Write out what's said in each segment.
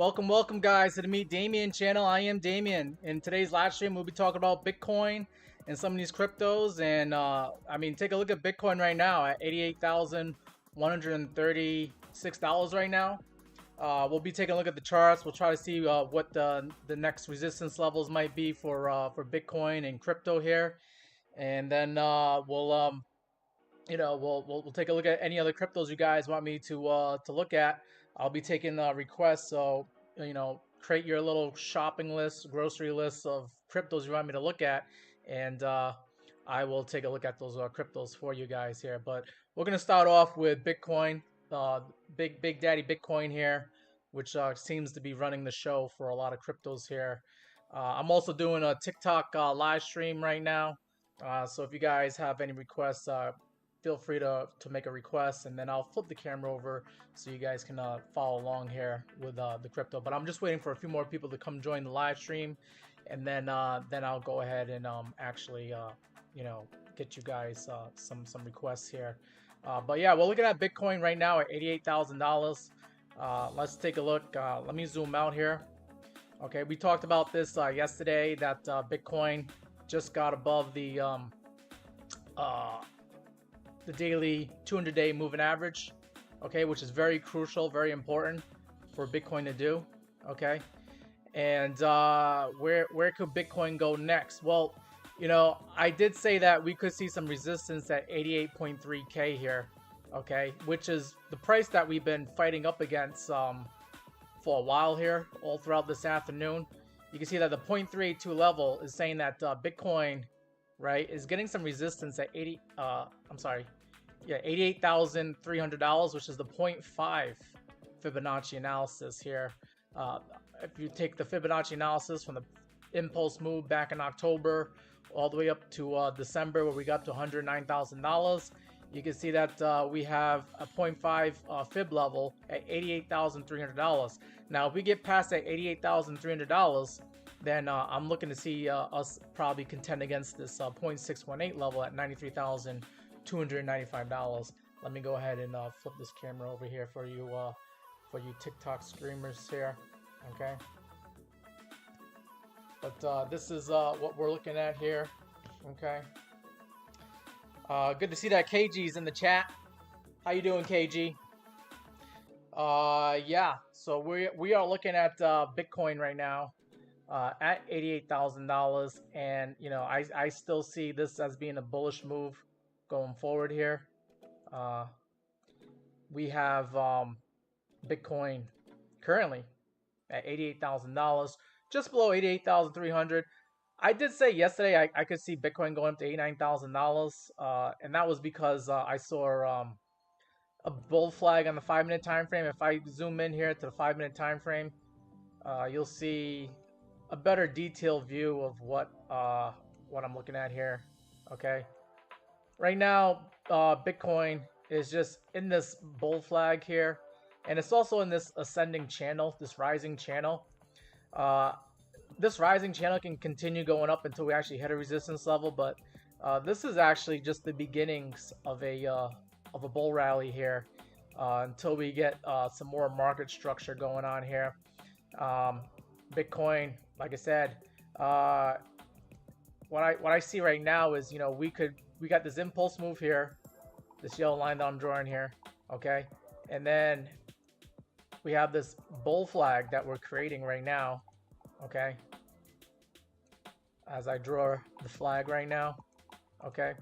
Welcome guys to the Meet Damien channel. I am Damien. In today's live stream, we'll be talking about Bitcoin and some of these cryptos. And take a look at Bitcoin right now at $88,136 right now. We'll be taking a look at the charts. We'll try to see what the next resistance levels might be for Bitcoin and crypto here. And then we'll take a look at any other cryptos you guys want me to look at. I'll be taking requests, so create your little shopping list, grocery list of cryptos you want me to look at, and I will take a look at those cryptos for you guys here. But we're gonna start off with Bitcoin, Big Daddy Bitcoin here, which seems to be running the show for a lot of cryptos here. I'm also doing a TikTok live stream right now, so if you guys have any requests, feel free to make a request, and then I'll flip the camera over so you guys can follow along here with the crypto. But I'm just waiting for a few more people to come join the live stream, and then I'll go ahead and actually get you guys some requests here. But yeah, we're looking at Bitcoin right now at $88,000. Let's take a look. Let me zoom out here. Okay, we talked about this yesterday, that Bitcoin just got above the daily 200-day moving average, okay, which is very crucial, very important for Bitcoin to do, okay. And where could Bitcoin go next? Well, I did say that we could see some resistance at 88.3K here, okay, which is the price that we've been fighting up against for a while here, all throughout this afternoon. You can see that the 0.382 level is saying that Bitcoin, right, is getting some resistance at $88,300, which is the 0.5 Fibonacci analysis here. If you take the Fibonacci analysis from the impulse move back in October all the way up to December, where we got to $109,000, you can see that we have a 0.5 fib level at $88,300. Now, if we get past that $88,300, then I'm looking to see us probably contend against this 0.618 level at $93,295. Let me go ahead and flip this camera over here for you TikTok streamers here, okay. But this is what we're looking at here, okay. Good to see that KG's in the chat. How you doing, KG? Yeah, so we are looking at Bitcoin right now at $88,000, and I still see this as being a bullish move going forward here. We have Bitcoin currently at $88,000, just below 88,300. I did say yesterday I could see Bitcoin going up to $89,000, and that was because I saw a bull flag on the 5-minute time frame. If I zoom in here to the 5-minute time frame, you'll see a better detailed view of what I'm looking at here. Okay, right now Bitcoin is just in this bull flag here, and it's also in this ascending channel, this rising channel. This rising channel can continue going up until we actually hit a resistance level, but this is actually just the beginnings of a bull rally here, until we get some more market structure going on here. Bitcoin, like I said, what I see right now is we got this impulse move here, this yellow line that I'm drawing here, okay, and then we have this bull flag that we're creating right now. Okay, as I draw the flag right now, okay,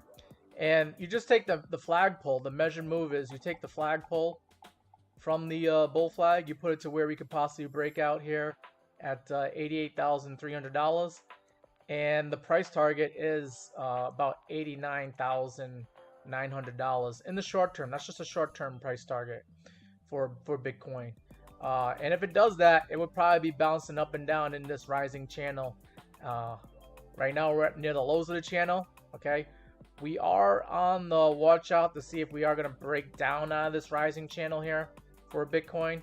and you just take the flagpole. The measured move is you take the flagpole from the bull flag, you put it to where we could possibly break out here at $88,300, and the price target is about $89,900 in the short term. That's just a short-term price target for Bitcoin. And if it does that, it would probably be bouncing up and down in this rising channel. Right now we're near the lows of the channel, okay. We are on the watch out to see if we are going to break down out of this rising channel here for Bitcoin.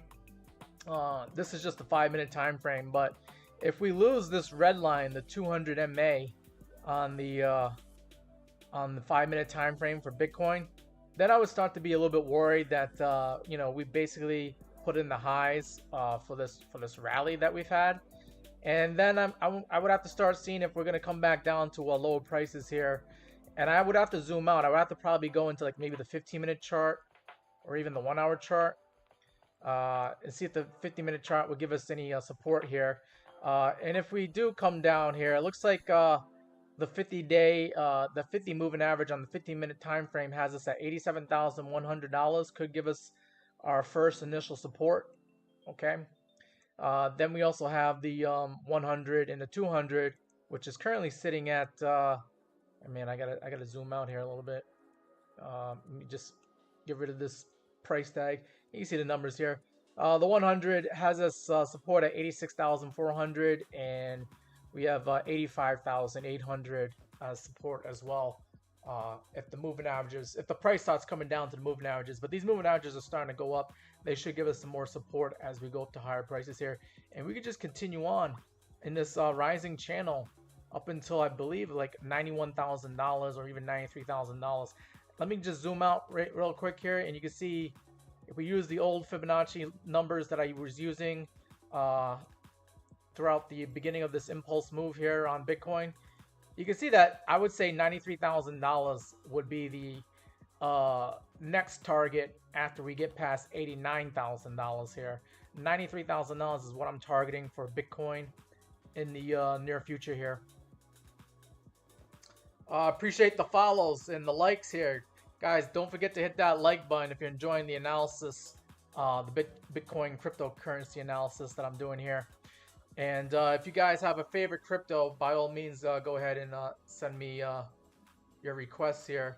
This is just a 5-minute time frame, but if we lose this red line, the 200 MA on the 5-minute time frame for Bitcoin, then I would start to be a little bit worried that we basically put in the highs for this rally that we've had. And then I would have to start seeing if we're going to come back down to lower prices here. And I would have to zoom out. I would have to probably go into like maybe the 15-minute chart or even the 1-hour chart and see if the 50-minute chart would give us any support here. And if we do come down here, it looks like the 50-day, the 50 moving average on the 15-minute time frame has us at $87,100. Could give us our first initial support. Okay. Then we also have the 100 and the 200, which is currently sitting at. Man, I gotta zoom out here a little bit. Let me just get rid of this price tag. You can see the numbers here. The 100 has us support at 86,400, and we have 85,800 support as well. If the moving averages, if the price starts coming down to the moving averages, but these moving averages are starting to go up, they should give us some more support as we go up to higher prices here, and we could just continue on in this rising channel up until I believe like $91,000 or even $93,000. Let me just zoom out real quick here, and you can see if we use the old Fibonacci numbers that I was using throughout the beginning of this impulse move here on Bitcoin, you can see that I would say $93,000 would be the next target after we get past $89,000 here. $93,000 is what I'm targeting for Bitcoin in the near future here. Appreciate the follows and the likes here. Guys, don't forget to hit that like button if you're enjoying the analysis, the Bitcoin cryptocurrency analysis that I'm doing here. And if you guys have a favorite crypto, by all means, go ahead and send me your requests here,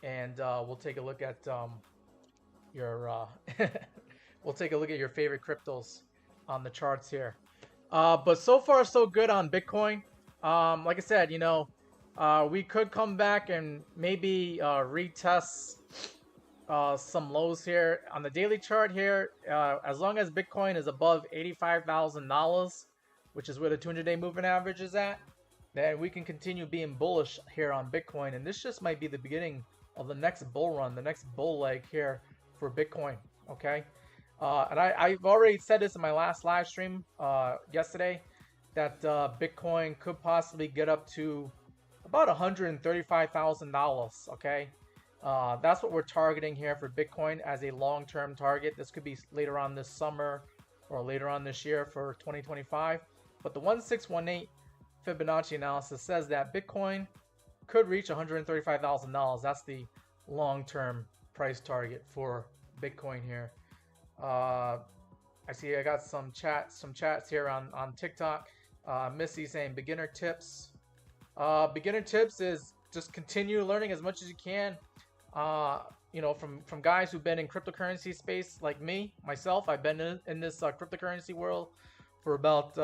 and we'll take a look at your we'll take a look at your favorite cryptos on the charts here. But so far, so good on Bitcoin. Like I said, you know, we could come back and maybe retest some lows here on the daily chart here. As long as Bitcoin is above $85,000, which is where the 200-day moving average is at, then we can continue being bullish here on Bitcoin. And this just might be the beginning of the next bull run, the next bull leg here for Bitcoin. Okay. And I've already said this in my last live stream yesterday, that Bitcoin could possibly get up to about $135,000. Okay. That's what we're targeting here for Bitcoin as a long-term target. This could be later on this summer or later on this year for 2025. But the 1618 Fibonacci analysis says that Bitcoin could reach $135,000. That's the long-term price target for Bitcoin here. I see I got some chats here on TikTok. Missy saying beginner tips. Beginner tips is just continue learning as much as you can. You know, from guys who've been in cryptocurrency space like myself. I've been in this cryptocurrency world for about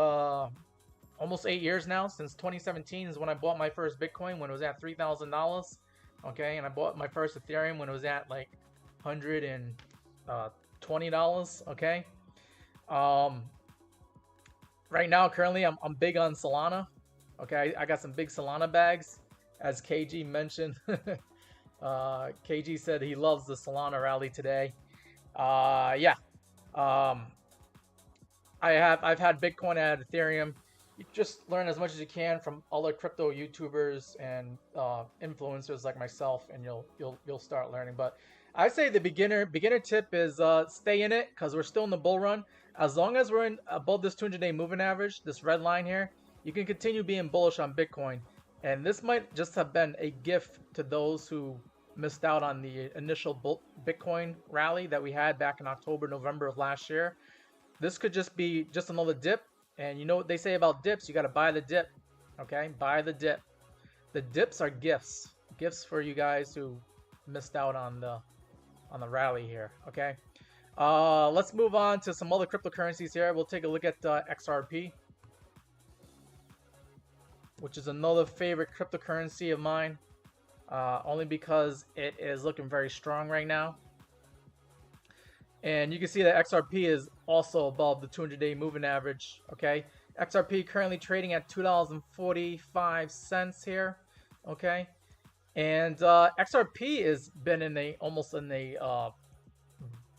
almost 8 years now. Since 2017 is when I bought my first Bitcoin, when it was at $3,000. Okay, and I bought my first Ethereum when it was at like $120. Okay. Right now, currently, I'm big on Solana. Okay, I got some big Solana bags, as KG mentioned. KG said he loves the Solana rally today. Yeah. I've had Bitcoin and Ethereum. You just learn as much as you can from other crypto YouTubers and influencers like myself, and you'll start learning. But I say the beginner tip is stay in it, because we're still in the bull run. As long as we're in above this 200-day moving average, this red line here, you can continue being bullish on Bitcoin. And this might just have been a gift to those who missed out on the initial Bitcoin rally that we had back in October, November of last year. This could just be just another dip. And you know what they say about dips? You got to buy the dip. Okay, buy the dip. The dips are gifts. Gifts for you guys who missed out on the rally here. Okay. Let's move on to some other cryptocurrencies here. We'll take a look at XRP, which is another favorite cryptocurrency of mine, only because it is looking very strong right now. And you can see that XRP is also above the 200-day moving average. Okay, XRP currently trading at $2.45 here. Okay, and XRP has been almost in a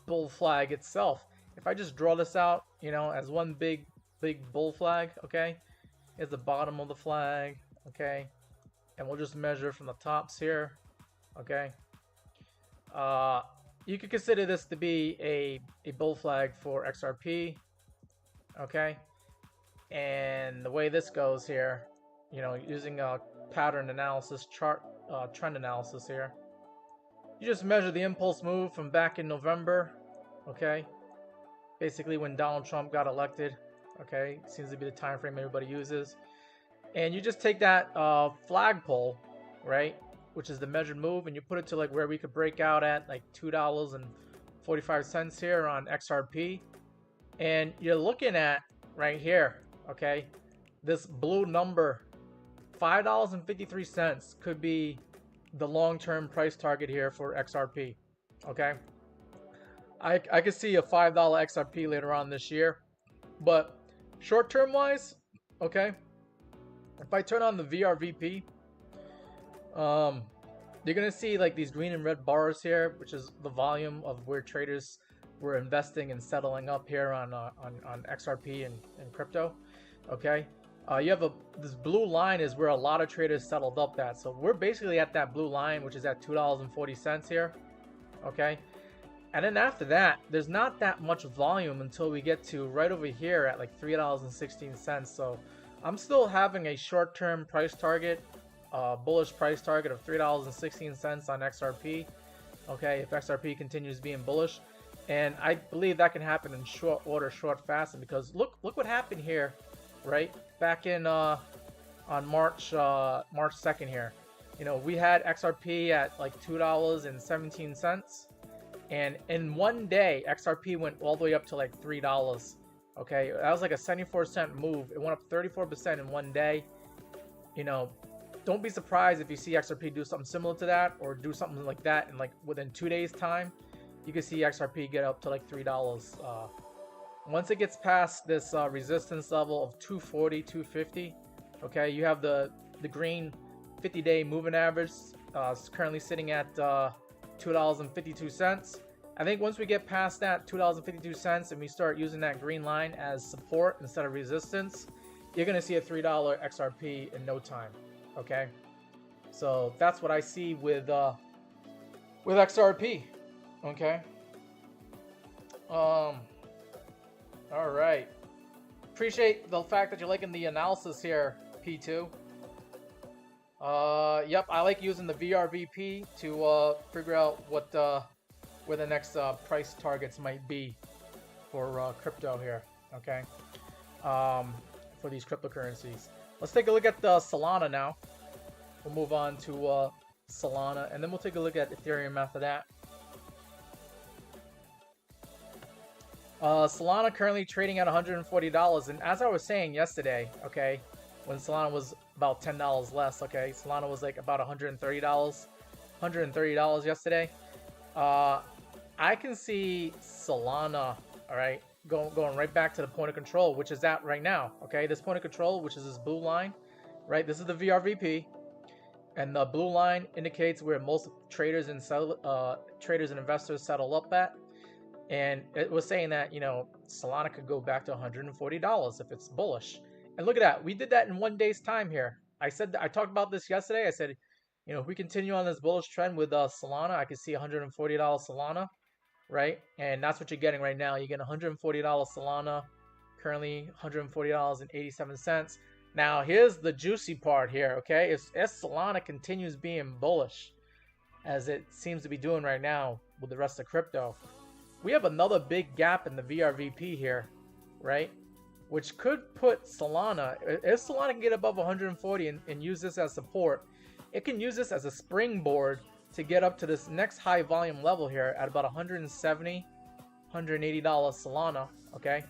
bull flag itself. if I just draw this out, you know, as one big bull flag, okay? Here's the bottom of the flag, okay? And we'll just measure from the tops here, okay? You could consider this to be a bull flag for XRP, okay? And the way this goes here, you know, using a pattern analysis chart, trend analysis here, you just measure the impulse move from back in November, okay? Basically when Donald Trump got elected, okay? Seems to be the time frame everybody uses. And you just take that flagpole, right, which is the measured move, and you put it to like where we could break out at like $2.45 here on XRP. And you're looking at right here, okay, this blue number, $5.53 could be the long-term price target here for XRP, okay? I could see a $5 XRP later on this year, but short-term wise, okay, if I turn on the VRVP, you're gonna see like these green and red bars here, which is the volume of where traders were investing and settling up here on XRP and crypto, okay? You have this blue line is where a lot of traders settled up at. So we're basically at that blue line, which is at $2.40 here, okay? And then after that, there's not that much volume until we get to right over here at like $3.16. So I'm still having a short-term price target, bullish price target of $3.16 on XRP, okay, if XRP continues being bullish. And I believe that can happen in short order, short fast, because look what happened here, right? Back in on March 2nd here, you know, we had XRP at like $2.17, and in one day XRP went all the way up to like $3. Okay, that was like a 74-cent move. It went up 34% in one day. You know, don't be surprised if you see XRP do something similar to that, or do something like that in like within 2 days time. You can see XRP get up to like $3. Once it gets past this resistance level of 240, 250, okay, you have the green 50-day moving average currently sitting at $2.52. I think once we get past that $2.52 and we start using that green line as support instead of resistance, you're going to see a $3 XRP in no time, okay? So that's what I see with XRP, okay? All right. Appreciate the fact that you're liking the analysis here, P2. Yep, I like using the VRVP to figure out what where the next price targets might be for crypto here, okay? For these cryptocurrencies. Let's take a look at the Solana now. We'll move on to Solana, and then we'll take a look at Ethereum after that. Solana currently trading at $140, and as I was saying yesterday, okay, when Solana was about $10 less, okay, Solana was like about $130 yesterday. I can see Solana, all right, going right back to the point of control, which is at right now, okay? This point of control, which is this blue line, right? This is the VRVP, and the blue line indicates where most traders and investors settle up at. And it was saying that, you know, Solana could go back to $140 if it's bullish. And look at that. We did that in 1 day's time here. I talked about this yesterday. I said, you know, if we continue on this bullish trend with Solana, I could see $140 Solana, right? And that's what you're getting right now. You get $140 Solana, currently $140.87. Now, here's the juicy part here, okay? If Solana continues being bullish, as it seems to be doing right now with the rest of crypto, we have another big gap in the VRVP here, right? Which could put Solana, if Solana can get above 140 and use this as support, it can use this as a springboard to get up to this next high volume level here at about $170, $180 Solana, okay?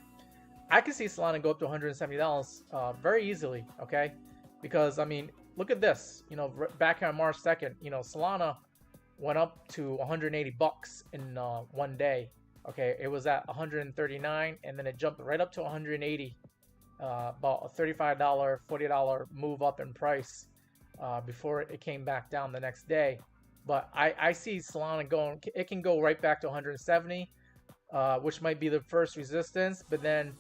I can see Solana go up to $170 very easily, okay? Because, I mean, look at this, you know, back on March 2nd, you know, Solana went up to 180 bucks in 1 day. Okay, it was at 139, and then it jumped right up to 180, about a $35, $40 move up in price before it came back down the next day. But I see Solana going, it can go right back to 170, which might be the first resistance. But then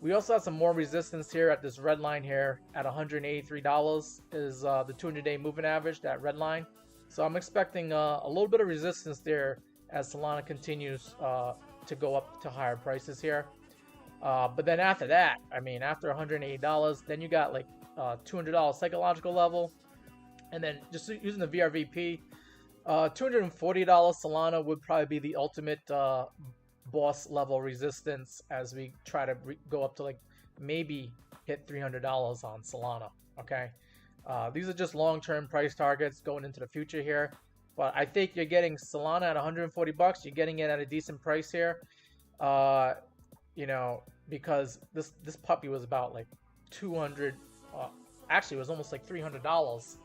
we also have some more resistance here at this red line here at $183 is the 200-day moving average, that red line. So I'm expecting a little bit of resistance there as Solana continues to go up to higher prices here. But then after that, I mean, after $180, then you got like $200 psychological level. And then just using the VRVP, $240 Solana would probably be the ultimate boss level resistance as we try to go up to like maybe hit $300 on Solana. Okay, these are just long-term price targets going into the future here, but I think you're getting Solana at 140 bucks. You're getting it at a decent price here, you know, because this puppy was about like 200, actually it was almost like $300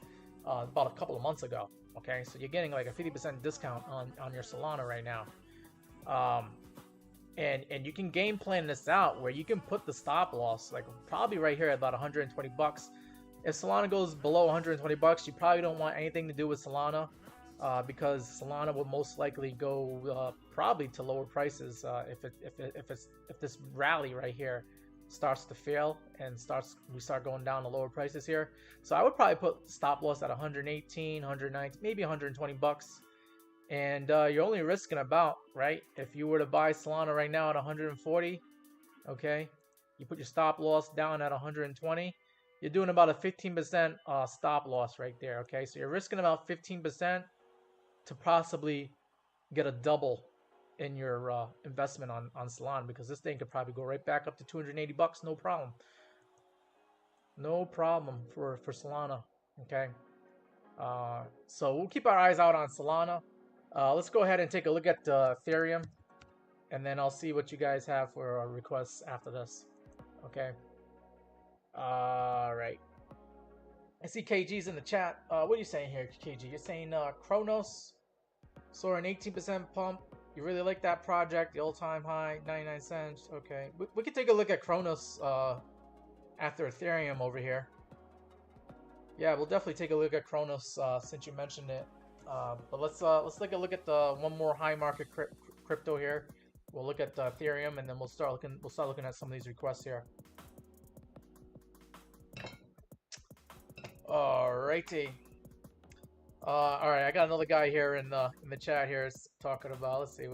about a couple of months ago. Okay, so you're getting like a 50% discount on your Solana right now. And you can game plan this out where you can put the stop loss like probably right here at about 120 bucks. If Solana goes below 120 bucks, you probably don't want anything to do with Solana, because Solana will most likely go probably to lower prices if this rally right here starts to fail and we start going down to lower prices here. So I would probably put stop loss at 118, 119, maybe 120 bucks. And you're only risking about, right, if you were to buy Solana right now at 140, okay, you put your stop loss down at 120, you're doing about a 15% stop loss right there, okay? So you're risking about 15% to possibly get a double in your investment on Solana, because this thing could probably go right back up to 280 bucks, no problem. No problem for Solana, okay? So we'll keep our eyes out on Solana. Let's go ahead and take a look at Ethereum, and then I'll see what you guys have for requests after this. Okay. All right. I see KG's in the chat. What are you saying here, KG? You're saying Kronos saw an 18% pump. You really like that project, the all-time high, 99 cents. Okay. We can take a look at Kronos after Ethereum over here. Yeah, we'll definitely take a look at Kronos since you mentioned it. But let's take a look at the one more high market crypto here. We'll look at Ethereum, and then we'll start looking at some of these requests here. Alrighty. All right, I got another guy here in the chat here talking about. Let's see,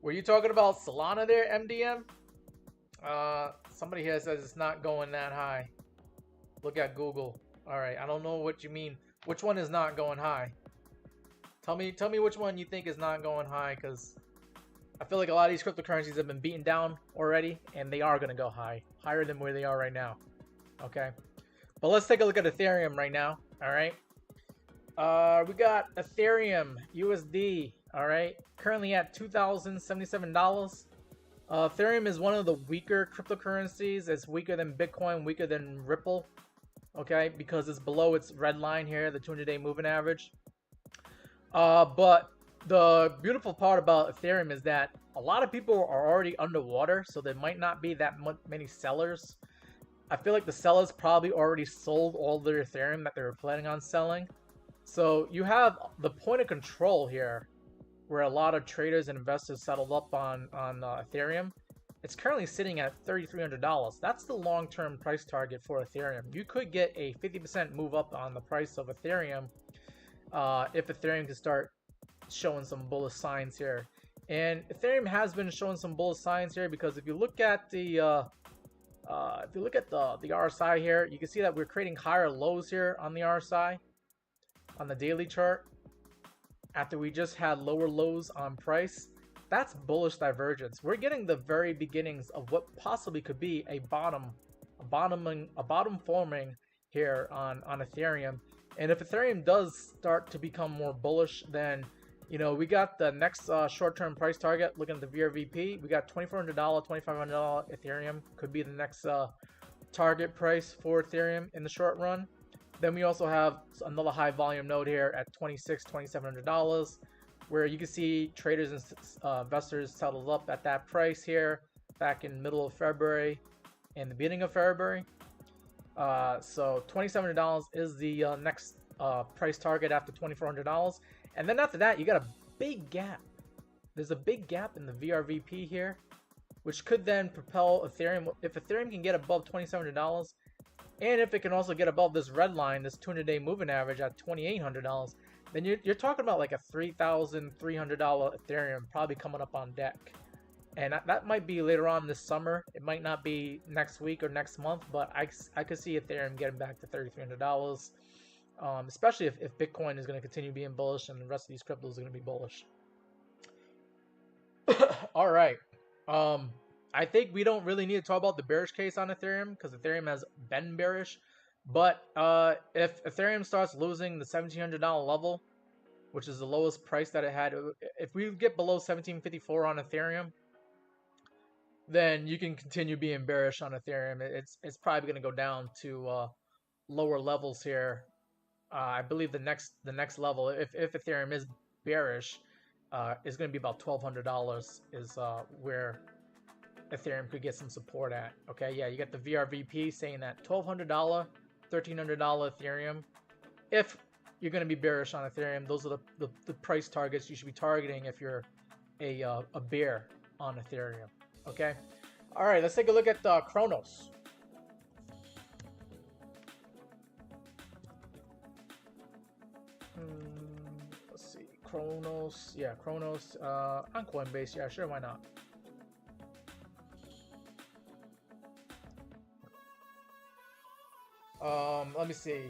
were you talking about Solana there, MDM? Somebody here says it's not going that high. Look at Google. All right, I don't know what you mean. Which one is not going high? Tell me which one you think is not going high, because I feel like a lot of these cryptocurrencies have been beaten down already, and they are going to go higher than where they are right now. Okay, but let's take a look at Ethereum right now. All right, we got Ethereum USD. All right, currently at $2,077. Ethereum is one of the weaker cryptocurrencies. It's weaker than Bitcoin, weaker than Ripple. Okay, because it's below its red line here, the 200-day moving average. But the beautiful part about Ethereum is that a lot of people are already underwater, so there might not be that many sellers. I feel like the sellers probably already sold all their Ethereum that they were planning on selling. So you have the point of control here, where a lot of traders and investors settled up on Ethereum. It's currently sitting at $3,300. That's the long-term price target for Ethereum. You could get a 50% move up on the price of Ethereum if Ethereum can start showing some bullish signs here. And Ethereum has been showing some bullish signs here, because if you look at the RSI here, you can see that we're creating higher lows here on the RSI on the daily chart after we just had lower lows on price. That's bullish divergence. We're getting the very beginnings of what possibly could be a bottom forming here on Ethereum. And if Ethereum does start to become more bullish, then we got the next short-term price target. Looking at the VRVP, we got $2,400, $2,500 Ethereum could be the next target price for Ethereum in the short run. Then we also have another high volume node here at $2,600, $2,700. Where you can see traders and investors settled up at that price here back in middle of February and the beginning of February. So $2,700 is the next price target after $2,400. And then after that, you got a big gap there's a big gap in the VRVP here, which could then propel Ethereum. If Ethereum can get above $2,700, and if it can also get above this red line, this 200-day moving average at $2,800, then you're talking about like a $3,300 Ethereum probably coming up on deck. And that might be later on this summer. It might not be next week or next month, but I could see Ethereum getting back to $3,300, especially if Bitcoin is going to continue being bullish and the rest of these cryptos are going to be bullish. All right. I think we don't really need to talk about the bearish case on Ethereum because Ethereum has been bearish. But if Ethereum starts losing the $1,700 level, which is the lowest price that it had, if we get below 1754 on Ethereum, then you can continue being bearish on Ethereum. It's probably going to go down to lower levels here. I believe the next level, if Ethereum is bearish, is going to be about $1,200 is where Ethereum could get some support at. Okay, yeah, you got the VRVP saying that $1,200, $1,300 Ethereum. If you're going to be bearish on Ethereum, those are the price targets you should be targeting if you're a bear on Ethereum. Okay, all right, let's take a look at Chronos. Let's see, Chronos, yeah, Chronos on Coinbase, yeah, sure, why not? Let me see.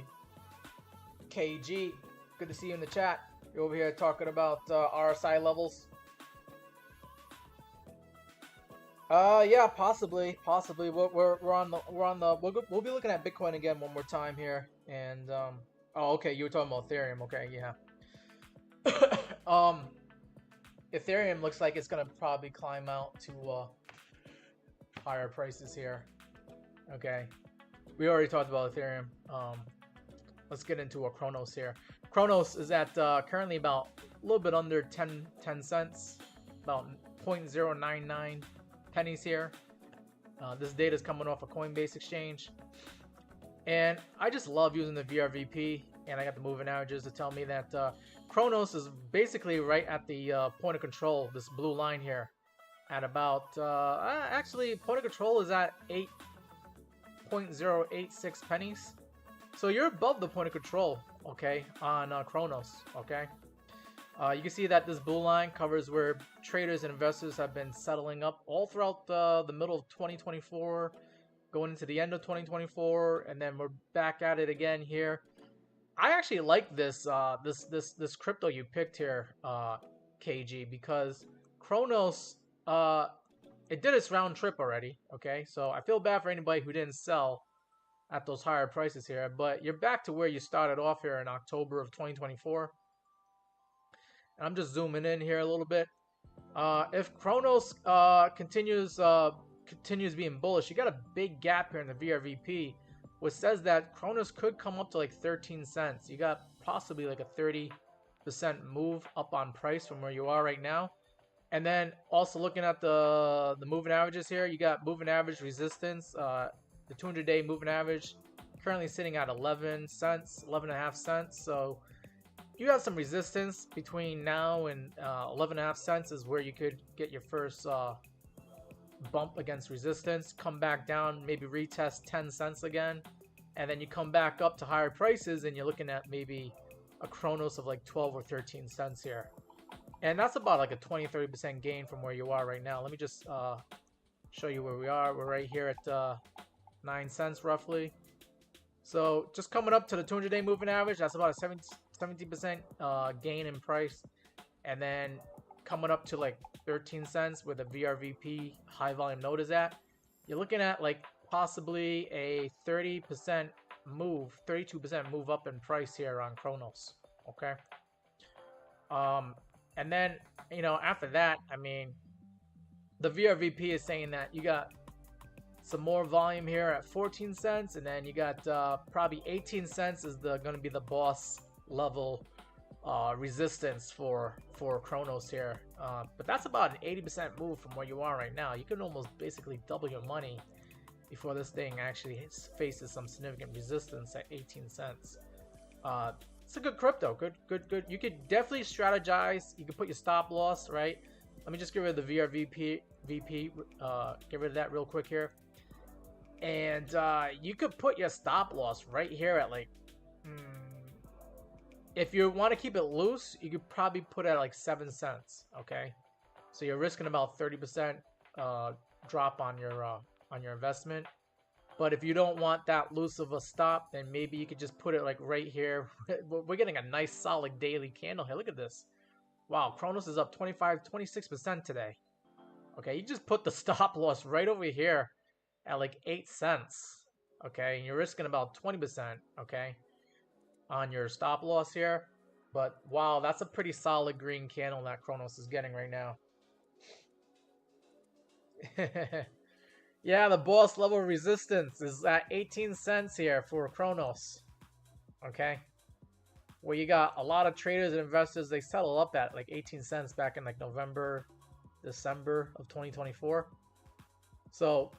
KG, good to see you in the chat. You're over here talking about RSI levels. Yeah, possibly. We'll be looking at Bitcoin again one more time here, and oh, okay, you were talking about Ethereum. Okay, yeah. Ethereum looks like it's gonna probably climb out to higher prices here. Okay, we already talked about Ethereum. Let's get into a Chronos here. Chronos is at currently about a little bit under 10 cents, about 0.099 pennies here. This data is coming off a Coinbase exchange, and I just love using the VRVP, and I got the moving averages to tell me that Chronos is basically right at the point of control, this blue line here, at about actually point of control is at 8.086 pennies. So you're above the point of control, okay, on Chronos, okay? You can see that this blue line covers where traders and investors have been settling up all throughout the middle of 2024, going into the end of 2024, and then we're back at it again here. I actually like this this crypto you picked here, KG, because Chronos it did its round trip already, okay? So I feel bad for anybody who didn't sell at those higher prices here, but you're back to where you started off here in October of 2024. And I'm just zooming in here a little bit. If Chronos continues being bullish, you got a big gap here in the VRVP, which says that Chronos could come up to like 13 cents. You got possibly like a 30% move up on price from where you are right now. And then also looking at the moving averages here, you got moving average resistance. The 200-day moving average currently sitting at 11 cents, 11.5 cents. So you have some resistance between now and 11.5 cents is where you could get your first bump against resistance. Come back down, maybe retest 10 cents again, and then you come back up to higher prices, and you're looking at maybe a Chronos of like 12 or 13 cents here. And that's about like a 20-30% gain from where you are right now. Let me just show you where we are. We're right here at 9 cents roughly. So just coming up to the 200-day moving average, that's about a 70% gain in price. And then coming up to like 13 cents where the VRVP high volume node is at, you're looking at like possibly a 30% move, 32% move up in price here on Chronos. Okay. And then, you know, after that, I mean, the VRVP is saying that you got some more volume here at 14 cents, and then you got probably 18 cents is going to be the boss level resistance for Chronos here. But that's about an 80% move from where you are right now. You can almost basically double your money before this thing actually faces some significant resistance at 18 cents. It's a good crypto, good. You could definitely strategize. You could put your stop loss, right? Let me just get rid of the VRVP. Get rid of that real quick here. And you could put your stop loss right here at like, if you want to keep it loose, you could probably put it at like 7 cents. Okay, so you're risking about 30% drop on your investment. But if you don't want that loose of a stop, then maybe you could just put it like right here. We're getting a nice solid daily candle here. Look at this. Wow, Kronos is up 26% today. Okay, you just put the stop loss right over here at like 8 cents. Okay, and you're risking about 20%, okay, on your stop loss here. But wow, that's a pretty solid green candle that Kronos is getting right now. Yeah, the boss level resistance is at 18 cents here for Kronos. Okay. Where you got a lot of traders and investors, they settle up at like 18 cents back in like November, December of 2024. So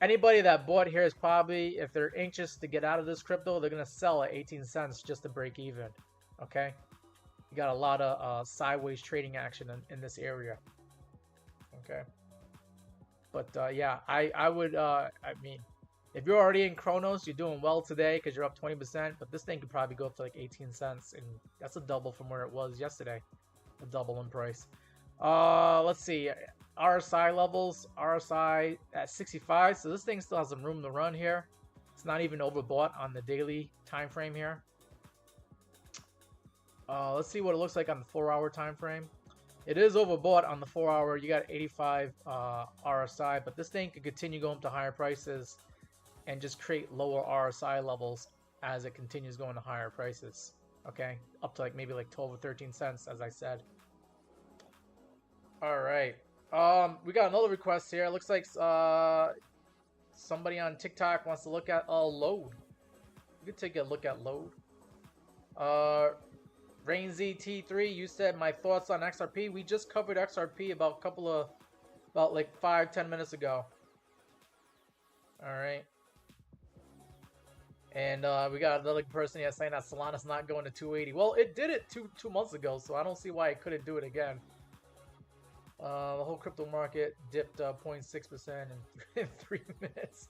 anybody that bought here is probably, if they're anxious to get out of this crypto, they're going to sell at 18 cents just to break even. Okay. You got a lot of sideways trading action in this area. Okay. But yeah, I would, I mean, if you're already in Kronos, you're doing well today because you're up 20%. But this thing could probably go up to like 18 cents. And that's a double from where it was yesterday. A double in price. Let's see. RSI levels. RSI at 65. So this thing still has some room to run here. It's not even overbought on the daily time frame here. Let's see what it looks like on the 4-hour time frame. It is overbought on the 4-hour. You got 85 RSI, but this thing could continue going to higher prices and just create lower RSI levels as it continues going to higher prices. Okay, up to like maybe like 12 or 13 cents, as I said. All right, we got another request here. It looks like somebody on TikTok wants to look at load. We could take a look at load. RainZT3, you said my thoughts on XRP. We just covered XRP about like 5-10 minutes ago. All right. And we got another person here saying that Solana's not going to 280. Well, it did it two months ago, so I don't see why it couldn't do it again. The whole crypto market dipped 0.6% in 3 minutes.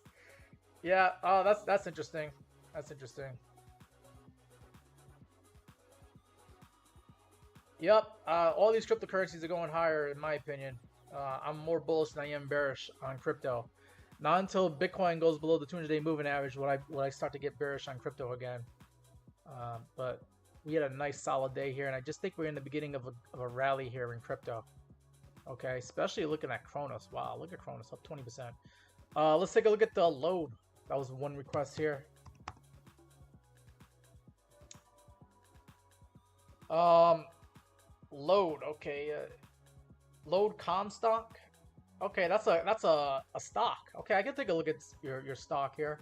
Yeah, that's interesting. That's interesting. Yep, all these cryptocurrencies are going higher, in my opinion. I'm more bullish than I am bearish on crypto. Not until Bitcoin goes below the 200-day moving average would I start to get bearish on crypto again. But we had a nice solid day here, and I just think we're in the beginning of a rally here in crypto. Okay, especially looking at Kronos. Wow, look at Kronos, up 20%. Let's take a look at the load. That was one request here. Load, okay. Load Comstock. Okay, that's a stock. Okay, I can take a look at your stock here.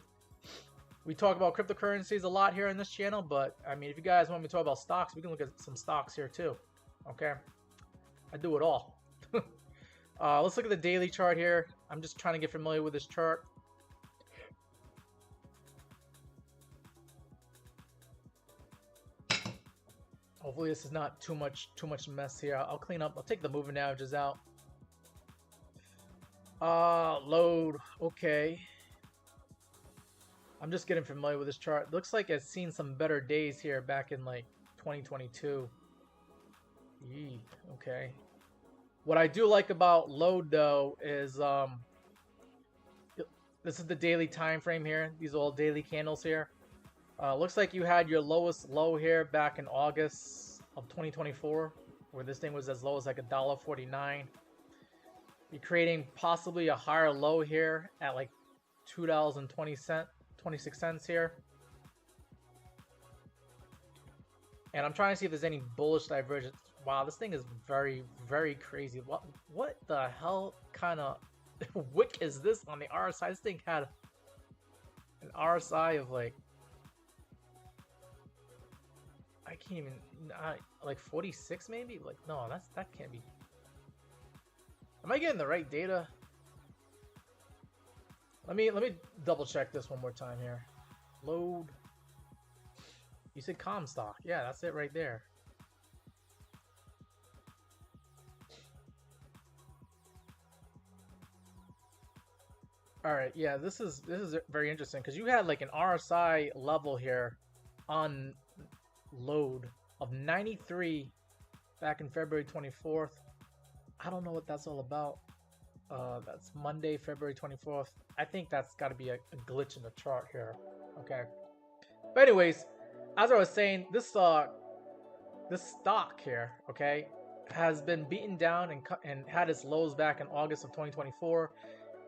We talk about cryptocurrencies a lot here in this channel, but I mean, if you guys want me to talk about stocks, we can look at some stocks here too. Okay, I do it all. Let's look at the daily chart here. I'm just trying to get familiar with this chart. Hopefully this is not too much mess here. I'll clean up. I'll take the moving averages out. Load. Okay. I'm just getting familiar with this chart. Looks like it's seen some better days here back in like 2022. Yee, okay. What I do like about Load though is this is the daily time frame here. These are all daily candles here. Looks like you had your lowest low here back in August of 2024, where this thing was as low as like $1.49. You're creating possibly a higher low here at like $2.26 here. And I'm trying to see if there's any bullish divergence. Wow, this thing is very, very crazy. What the hell kind of wick is this on the RSI? This thing had an RSI of like, I can't even, like 46 maybe? Like, no, that can't be. Am I getting the right data? Let me double check this one more time here. Load. You said Comstock. Yeah, that's it right there. All right, yeah, this is very interesting because you had like an RSI level here on load of 93 back in February 24th. I don't know what that's all about. That's Monday, February 24th. I think that's got to be a glitch in the chart here. Okay. But anyways, as I was saying, this stock here, okay, has been beaten down and had its lows back in August of 2024.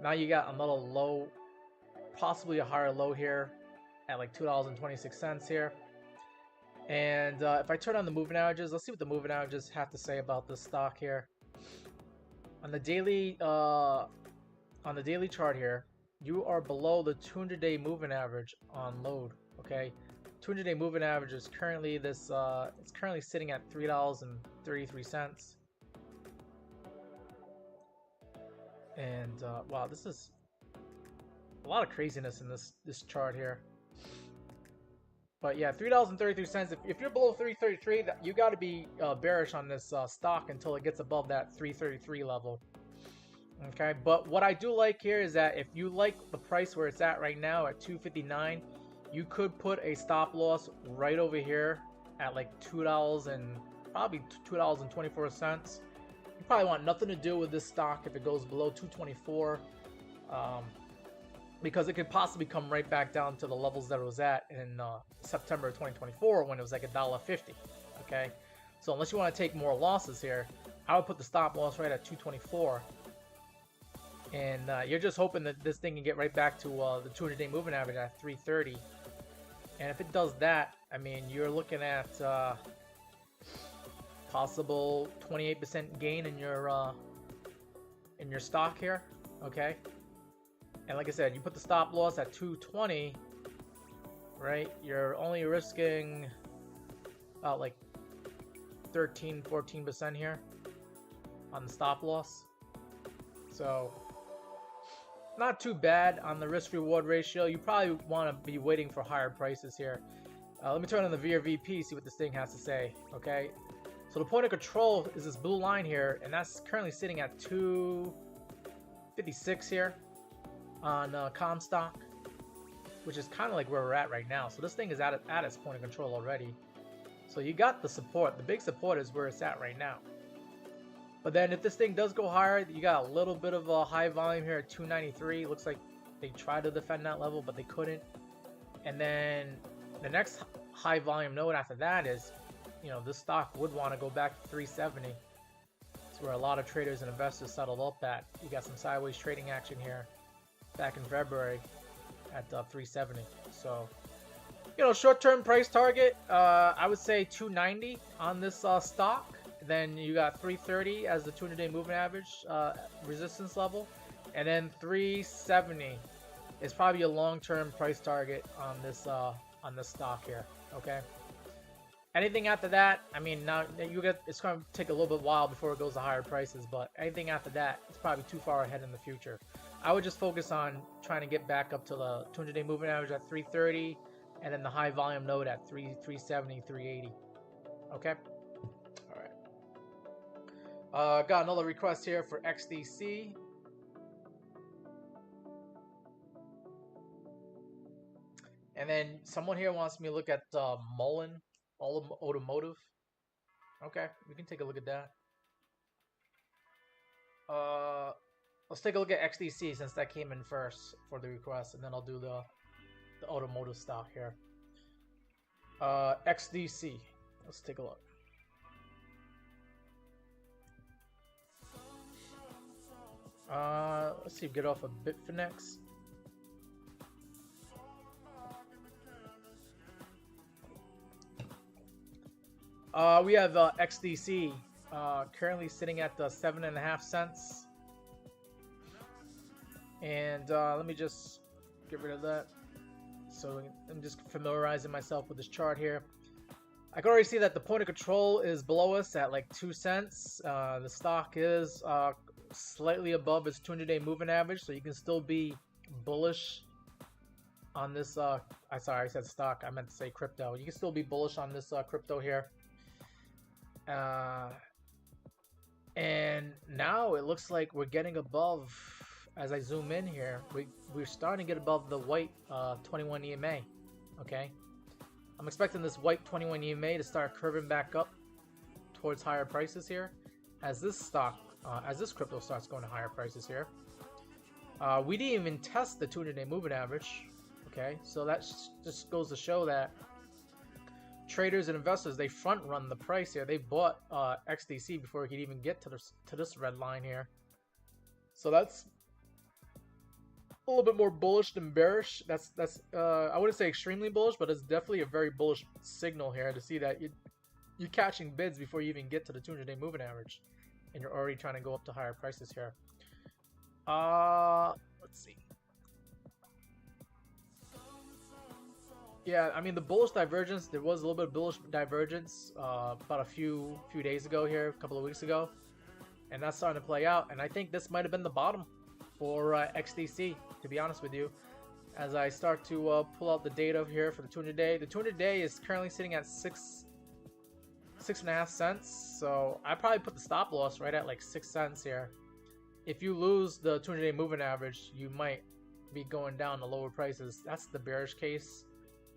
Now you got another low, possibly a higher low here at like $2.26 here. And if I turn on the moving averages, let's see what the moving averages have to say about this stock here. On the daily chart here, you are below the 200-day moving average on load. Okay, 200-day moving average is currently it's currently sitting at $3.33. And wow, this is a lot of craziness in this chart here. But yeah, $3.33. If you're below 333, you got to be bearish on this stock until it gets above that 333 level. Okay, but what I do like here is that if you like the price where it's at right now at 259, you could put a stop loss right over here at like $2 and probably $2.24. You probably want nothing to do with this stock if it goes below 224. Because it could possibly come right back down to the levels that it was at in September 2024 when it was like $1.50. Okay, so unless you want to take more losses here, I would put the stop loss right at 224, and you're just hoping that this thing can get right back to the 200-day moving average at 330. And if it does that, I mean, you're looking at possible 28% gain in your stock here. Okay. And like I said, you put the stop loss at 220, right? You're only risking about like 13-14% here on the stop loss. So not too bad on the risk reward ratio. You probably want to be waiting for higher prices here. Let me turn on the VRVP, see what this thing has to say. Okay, so the point of control is this blue line here, and that's currently sitting at 256 here on Comstock, which is kind of like where we're at right now. So this thing is at its point of control already. So you got the support. The big support is where it's at right now. But then if this thing does go higher, you got a little bit of a high volume here at 293. Looks like they tried to defend that level, but they couldn't. And then the next high volume node after that is, you know, this stock would want to go back to 370. It's where a lot of traders and investors settled up at. You got some sideways trading action here back in February at 370. So, you know, short-term price target, I would say 290 on this stock. Then you got 330 as the 200-day moving average resistance level, and then 370 is probably a long-term price target on this stock here. Okay. Anything after that, I mean, now it's going to take a little bit while before it goes to higher prices, but anything after that, it's probably too far ahead in the future. I would just focus on trying to get back up to the 200-day moving average at 330, and then the high volume node at 370, 380. Okay. All right. Got another request here for XDC. And then someone here wants me to look at Mullen Automotive. Okay, we can take a look at that. Let's take a look at XDC since that came in first for the request, and then I'll do the automotive stock here. XDC. Let's take a look. Let's see if we get off a Bitfinex. We have XDC currently sitting at 7.5 cents. And let me just get rid of that. So I'm just familiarizing myself with this chart here. I can already see that the point of control is below us at like 2 cents. The stock is slightly above its 200-day moving average, so you can still be bullish on this. Sorry, I said stock. I meant to say crypto. You can still be bullish on this crypto here. And now it looks like we're getting above as I zoom in here, we're starting to get above the white 21 EMA. Okay, I'm expecting this white 21 EMA to start curving back up towards higher prices here, as this crypto starts going to higher prices here. We didn't even test the 200-day moving average. Okay, so that just goes to show that traders and investors, they front run the price here. They bought XDC before it could even get to this red line here. So that's a little bit more bullish than bearish. That's I wouldn't say extremely bullish, but it's definitely a very bullish signal here to see that you're catching bids before you even get to the 200-day moving average, and you're already trying to go up to higher prices here. Let's see. Yeah, I mean, the bullish divergence, there was a little bit of bullish divergence about a few days ago here, a couple of weeks ago, and that's starting to play out. And I think this might have been the bottom for XDC, to be honest with you. As I start to pull out the data here for the 200-day, the 200-day is currently sitting at 6.5 cents. So I probably put the stop loss right at like 6 cents here. If you lose the 200-day moving average, you might be going down to lower prices. That's the bearish case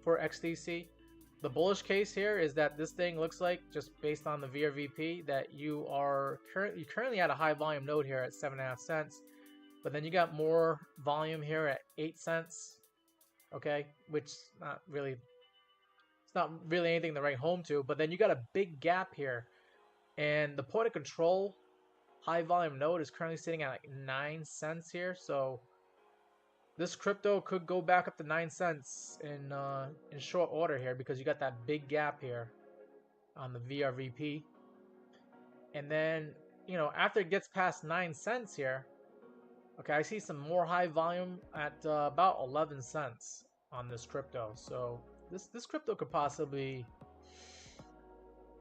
for XDC. The bullish case here is that this thing looks like, just based on the VRVP, that you are currently at a high volume node here at 7.5 cents, but then you got more volume here at 8 cents. Okay, which it's not really anything to write home to. But then you got a big gap here, and the point of control high volume node is currently sitting at like 9 cents here. So this crypto could go back up to 9 cents in short order here, because you got that big gap here on the VRVP. And then, you know, after it gets past 9 cents here, okay, I see some more high volume at about 11 cents on this crypto. So this crypto could possibly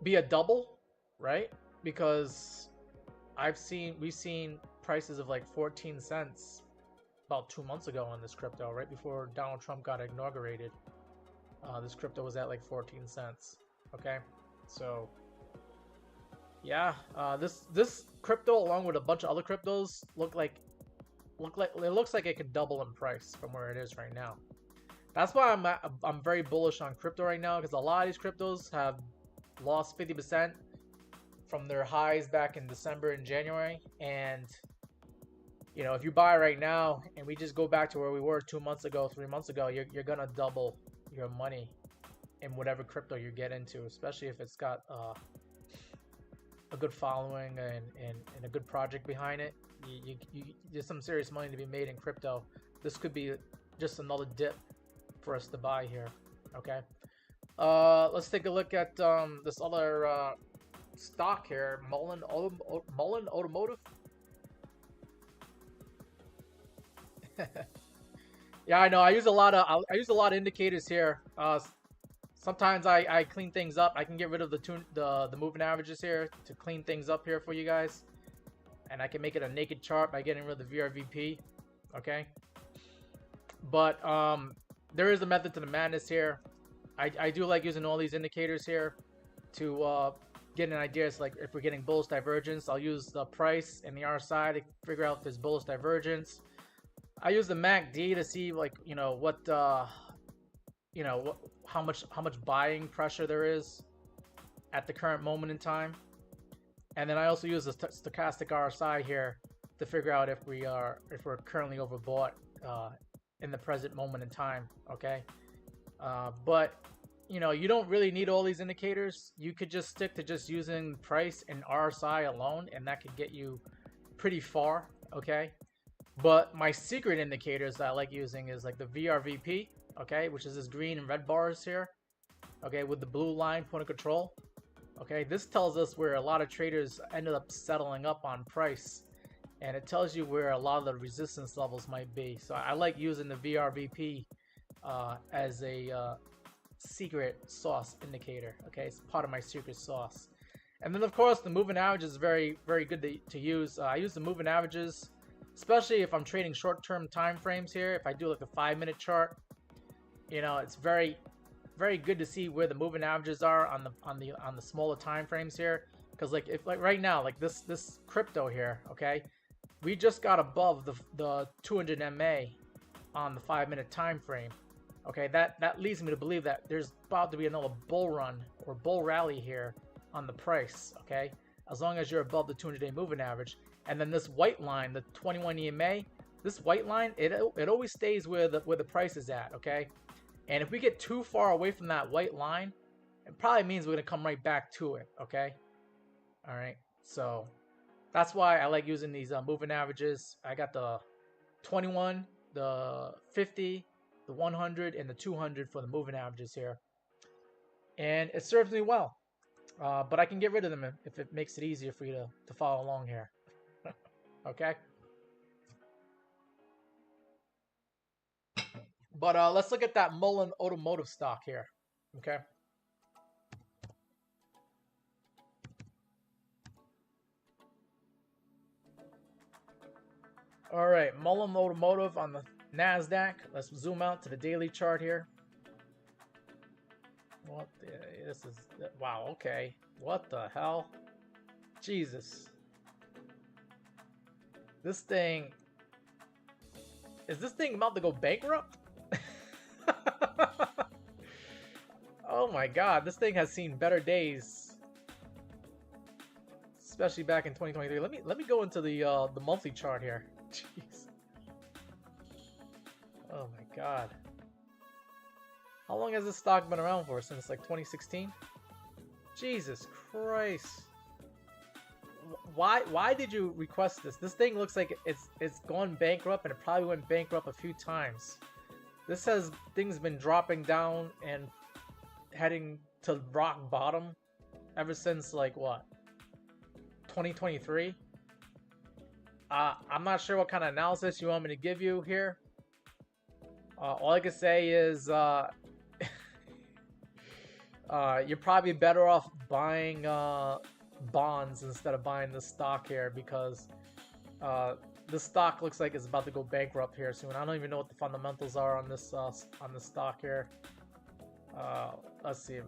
be a double, right? Because we've seen prices of like 14 cents about 2 months ago on this crypto, right before Donald Trump got inaugurated. This crypto was at like 14 cents. Okay, so yeah, this crypto, along with a bunch of other cryptos, looks like it could double in price from where it is right now. That's why I'm very bullish on crypto right now, because a lot of these cryptos have lost 50% from their highs back in December and January. And you know, if you buy right now and we just go back to where we were 2 months ago, 3 months ago, you're gonna double your money in whatever crypto you get into, especially if it's got a good following and a good project behind it. There's some serious money to be made in crypto. This could be just another dip for us to buy here. Okay, let's take a look at this other stock here, Mullen Automotive. Yeah, I know. I use a lot of indicators here. Sometimes I clean things up. I can get rid of the moving averages here to clean things up here for you guys, and I can make it a naked chart by getting rid of the VRVP. Okay, but there is a method to the madness here. I do like using all these indicators here to get an idea. It's like if we're getting bullish divergence, I'll use the price and the RSI to figure out if there's bullish divergence. I use the MACD to see, like, you know, what how much buying pressure there is at the current moment in time. And then I also use the stochastic RSI here to figure out if we're currently overbought in the present moment in time. Okay, but you know, you don't really need all these indicators. You could just stick to just using price and RSI alone, and that could get you pretty far. Okay, but my secret indicators that I like using is like the VRVP, okay, which is this green and red bars here, okay, with the blue line point of control. Okay, this tells us where a lot of traders ended up settling up on price, and it tells you where a lot of the resistance levels might be. So I like using the VRVP as a secret sauce indicator. Okay, it's part of my secret sauce. And then of course the moving average is very, very good to use. I use the moving averages, especially if I'm trading short-term time frames here. If I do like a 5-minute chart, you know, it's very, very good to see where the moving averages are on the smaller time frames here. Because like right now, like this crypto here, okay, we just got above the 200 MA on the 5-minute time frame. Okay, that leads me to believe that there's about to be another bull run or bull rally here on the price. Okay, as long as you're above the 200-day moving average. And then this white line, the 21 EMA, this white line, it always stays where the price is at. Okay, and if we get too far away from that white line, it probably means we're gonna come right back to it. Okay, all right, so that's why I like using these moving averages. I got the 21, the 50, the 100, and the 200 for the moving averages here, and it serves me well. But I can get rid of them if it makes it easier for you to follow along here. Okay. But let's look at that Mullen Automotive stock here. Okay. All right, Mullen Automotive on the NASDAQ. Let's zoom out to the daily chart here. What the, this is, wow, okay. What the hell? Jesus. This thing, is this thing about to go bankrupt? Oh my God, this thing has seen better days. Especially back in 2023. Let me go into the monthly chart here. Jeez. Oh my God. How long has this stock been around for? Since like 2016? Jesus Christ. Why did you request this? This thing looks like it's gone bankrupt, and it probably went bankrupt a few times. This has things been dropping down and heading to rock bottom ever since like what? 2023? I'm not sure what kind of analysis you want me to give you here. All I can say is you're probably better off buying bonds instead of buying this stock here, because this stock looks like it's about to go bankrupt here soon. I don't even know what the fundamentals are on this stock here. Let's see.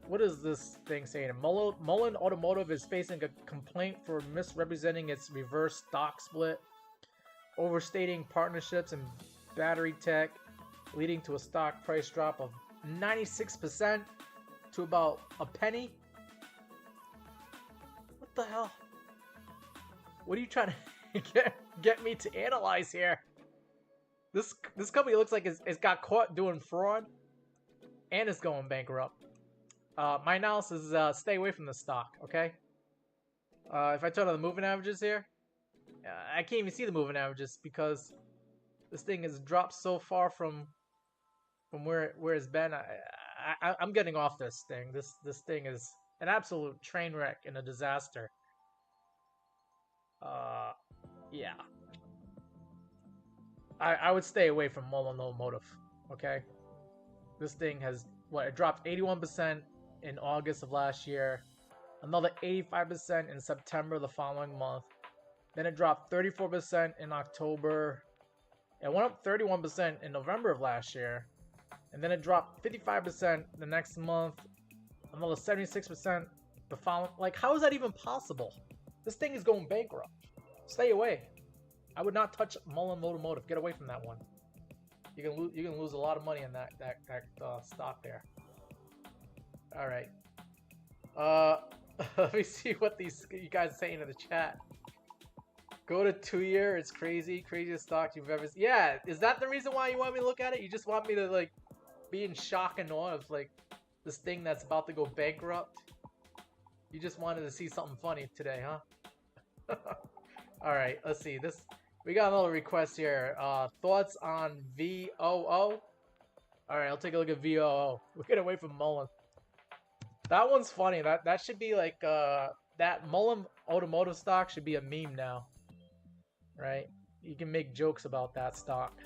What is this thing saying? Mullen Automotive is facing a complaint for misrepresenting its reverse stock split, overstating partnerships in battery tech, leading to a stock price drop of 96% to about a penny. What the hell? What are you trying to get me to analyze here? This company looks like it's got caught doing fraud, and it's going bankrupt. My analysis is stay away from the stock, okay? If I turn on the moving averages here, I can't even see the moving averages because this thing has dropped so far from where it's been. I'm getting off this thing. This thing is an absolute train wreck and a disaster. Yeah. I would stay away from Mullen Automotive, okay? This thing has, it dropped 81% in August of last year, another 85% in September the following month, then it dropped 34% in October, it went up 31% in November of last year, and then it dropped 55% the next month, another 76% the following. Like, how is that even possible? This thing is going bankrupt. Stay away. I would not touch Mullen Automotive. Get away from that one. You can lose a lot of money on that stock there. All right. Let me see what you guys are saying in the chat. Go to 2-year. It's crazy. Craziest stock you've ever seen. Yeah. Is that the reason why you want me to look at it? You just want me to like be in shock and awe of like this thing that's about to go bankrupt? You just wanted to see something funny today, huh? All right. Let's see this. We got another request here. Thoughts on VOO? All right, I'll take a look at VOO. We'll get away from Mullen. That one's funny. That should be like that Mullen Automotive stock should be a meme now, right? You can make jokes about that stock.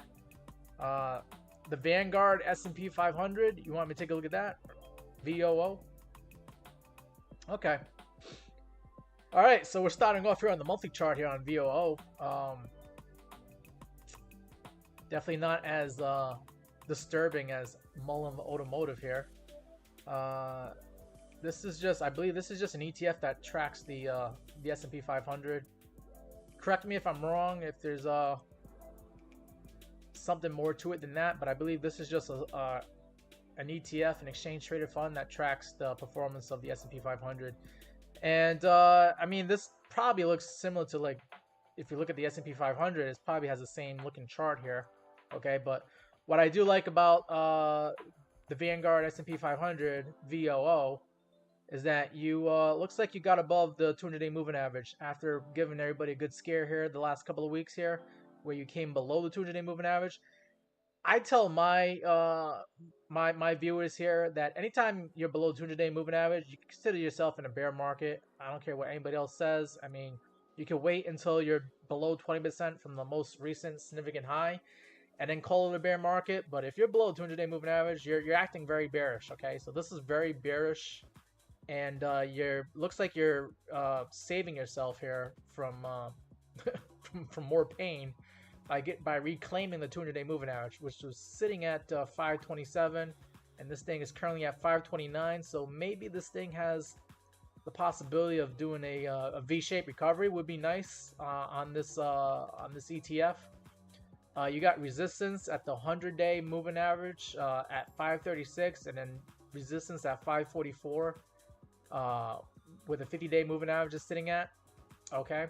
The Vanguard S&P 500. You want me to take a look at that? VOO. Okay. All right, so we're starting off here on the monthly chart here on VOO. Definitely not as disturbing as Mullen Automotive here. This is just, I believe this is just an ETF that tracks the S&P 500. Correct me if I'm wrong, if there's something more to it than that, but I believe this is just an ETF, an exchange traded fund that tracks the performance of the S&P 500. And I mean, this probably looks similar to, like, if you look at the S&P 500, it probably has the same looking chart here. Okay, but what I do like about the Vanguard S&P 500 VOO is that you looks like you got above the 200-day moving average after giving everybody a good scare here the last couple of weeks here, where you came below the 200-day moving average. I tell my my viewers here that anytime you're below 200-day moving average, you consider yourself in a bear market. I don't care what anybody else says. I mean, you can wait until you're below 20% from the most recent significant high, and then call it a bear market. But if you're below 200-day moving average, you're acting very bearish. Okay, so this is very bearish, and looks like you're saving yourself here from from more pain by reclaiming the 200-day moving average, which was sitting at 527, and this thing is currently at 529. So maybe this thing has the possibility of doing a V-shaped recovery. Would be nice on this ETF. You got resistance at the 100-day moving average at 536, and then resistance at 544 with a 50-day moving average is sitting at. Okay.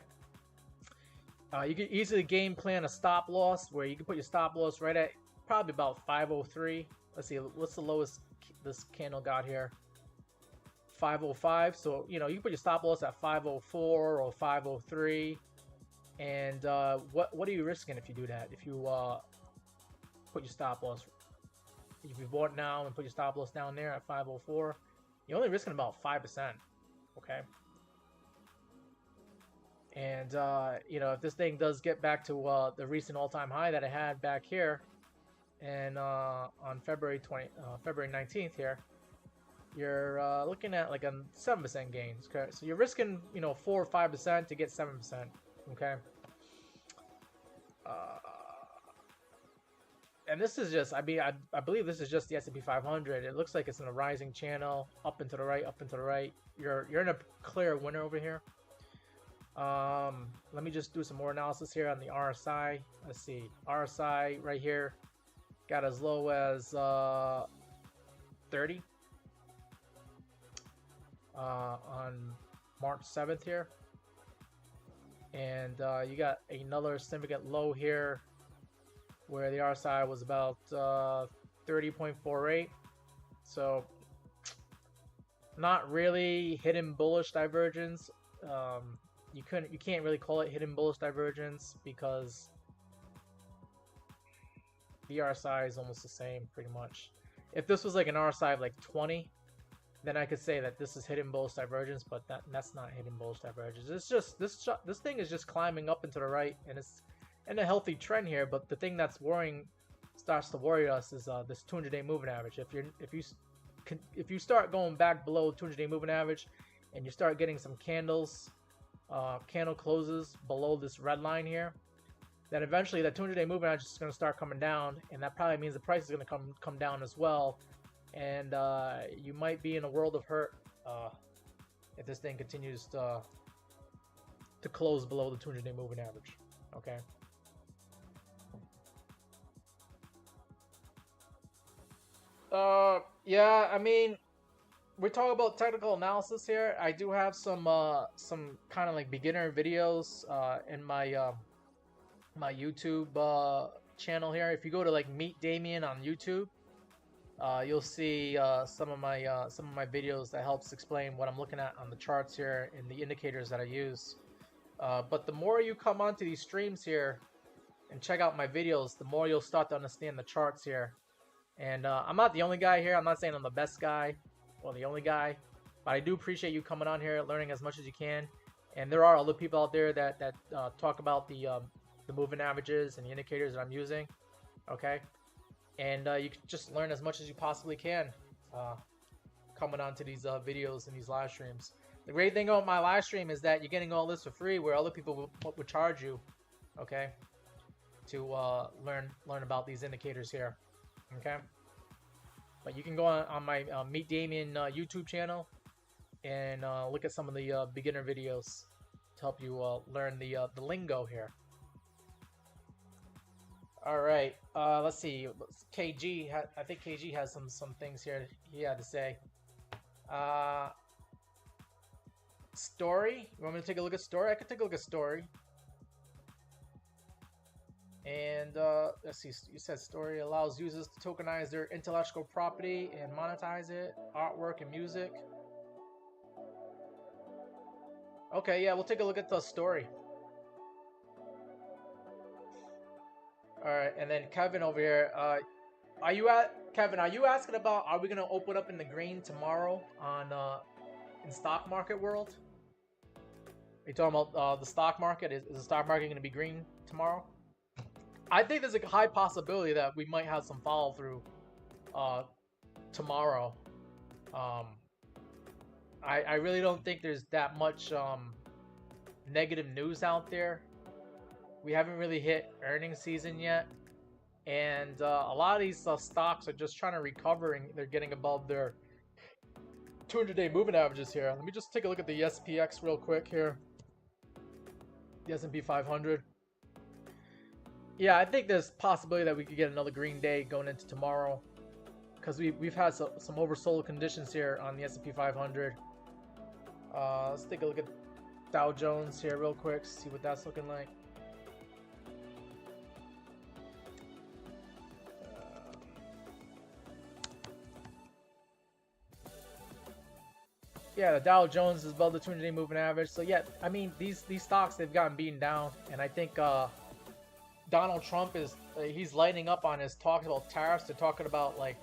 You can easily game plan a stop loss where you can put your stop loss right at probably about 503. Let's see, what's the lowest this candle got here? 505. So, you know, you can put your stop loss at 504 or 503. And what are you risking if you do that? If you put your stop loss, if you bought now and put your stop loss down there at 504, you're only risking about 5%. Okay. And you know, if this thing does get back to the recent all-time high that it had back here, and on February 19th here, you're looking at like a 7% gains. Okay, so you're risking, you know, 4 or 5% to get 7%. Okay. And this is just, I mean, I believe this is just the S&P 500. It looks like it's in a rising channel, up and to the right, up and to the right. You're in a clear winner over here. Let me just do some more analysis here on the RSI. Let's see, RSI right here got as low as 30 on March 7th here, and you got another significant low here where the RSI was about 30.48. So not really hidden bullish divergence. You can't really call it hidden bullish divergence because the RSI is almost the same pretty much. If this was like an RSI of like 20, then I could say that this is hidden bullish divergence, but that's not hidden bullish divergence. It's just this thing is just climbing up and to the right, and it's in a healthy trend here. But the thing that's starts to worry us is this 200-day moving average. If you start going back below 200-day moving average, and you start getting some candle closes below this red line here, then eventually that 200-day moving average is going to start coming down, and that probably means the price is going to come down as well, and you might be in a world of hurt if this thing continues to close below the 200-day moving average. Okay. Yeah, I mean, we're talking about technical analysis here. I do have some kind of like beginner videos in my my YouTube channel here. If you go to like Meet Damien on YouTube, you'll see some of my videos that helps explain what I'm looking at on the charts here and the indicators that I use. But the more you come onto these streams here and check out my videos, the more you'll start to understand the charts here. And I'm not the only guy here. I'm not saying I'm the best guy or the only guy, but I do appreciate you coming on here, learning as much as you can. And there are other people out there that talk about the moving averages and the indicators that I'm using. Okay, and you can just learn as much as you possibly can coming onto these videos and these live streams. The great thing about my live stream is that you're getting all this for free, where other people would charge you, okay, to learn about these indicators here. Okay, but you can go on my Meet Damien YouTube channel and look at some of the beginner videos. to help you learn the lingo here. All right, let's see. KG, I think KG has some things here he had to say. Story. You want me to take a look at story? I could take a look at story. And let's see. You said story allows users to tokenize their intellectual property and monetize it, artwork and music. Okay, yeah, we'll take a look at the story. All right, and then Kevin over here. Kevin? Are you asking about are we gonna open up in the green tomorrow on in stock market world? Are you talking about the stock market? Is the stock market gonna be green tomorrow? I think there's a high possibility that we might have some follow through tomorrow. I really don't think there's that much negative news out there. We haven't really hit earnings season yet, and a lot of these stocks are just trying to recover, and they're getting above their 200-day moving averages here. Let me just take a look at the SPX real quick here. The S&P 500. Yeah, I think there's possibility that we could get another green day going into tomorrow, because we've had some oversold conditions here on the S&P 500. Let's take a look at Dow Jones here real quick, see what that's looking like. Yeah, the Dow Jones is above the 200-day moving average. So yeah, I mean these stocks, they've gotten beaten down, and I think Donald Trump he's lightening up on his talk about tariffs. They're talking about like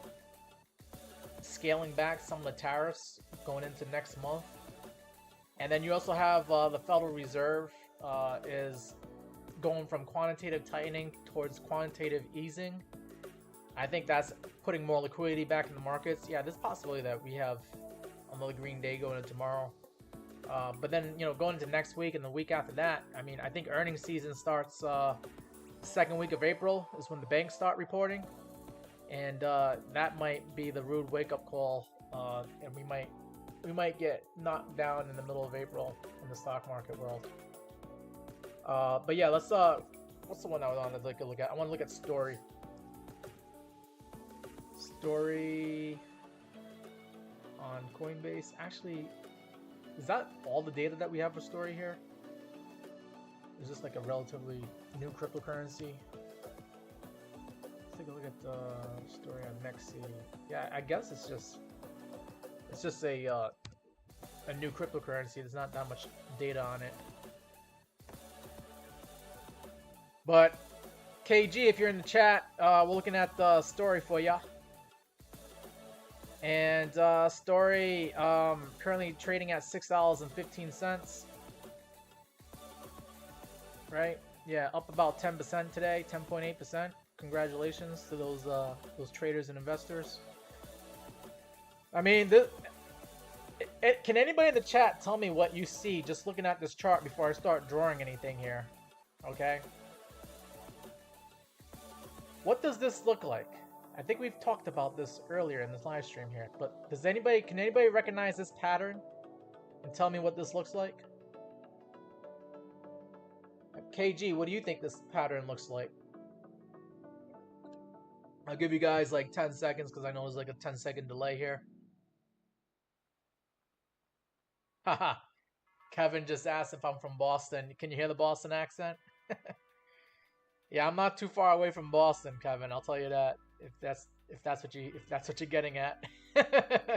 scaling back some of the tariffs going into next month. And then you also have the Federal Reserve is going from quantitative tightening towards quantitative easing. I think that's putting more liquidity back in the markets. Yeah, there's a possibility that we have another green day going into tomorrow. But then, you know, going into next week and the week after that, I mean, I think earnings season starts second week of April is when the banks start reporting. And that might be the rude wake-up call. And we might get knocked down in the middle of April in the stock market world. But yeah, let's what's the one I want to look at? I want to look at story. Story on Coinbase. Actually, is that all the data that we have for story here? Is this like a relatively new cryptocurrency? Let's take a look at the story on Nexi. Yeah, I guess it's just a new cryptocurrency. There's not that much data on it. But KG, if you're in the chat, we're looking at the story for ya. And story currently trading at $6.15. Right? Yeah, up about 10% today, 10.8%. Congratulations to those traders and investors. I mean, can anybody in the chat tell me what you see just looking at this chart before I start drawing anything here? Okay. What does this look like? I think we've talked about this earlier in this live stream here, but can anybody recognize this pattern and tell me what this looks like? KG, what do you think this pattern looks like? I'll give you guys like 10 seconds because I know there's like a 10-second delay here. Haha. Kevin just asked if I'm from Boston. Can you hear the Boston accent? Yeah, I'm not too far away from Boston, Kevin. I'll tell you that. If that's what you're getting at.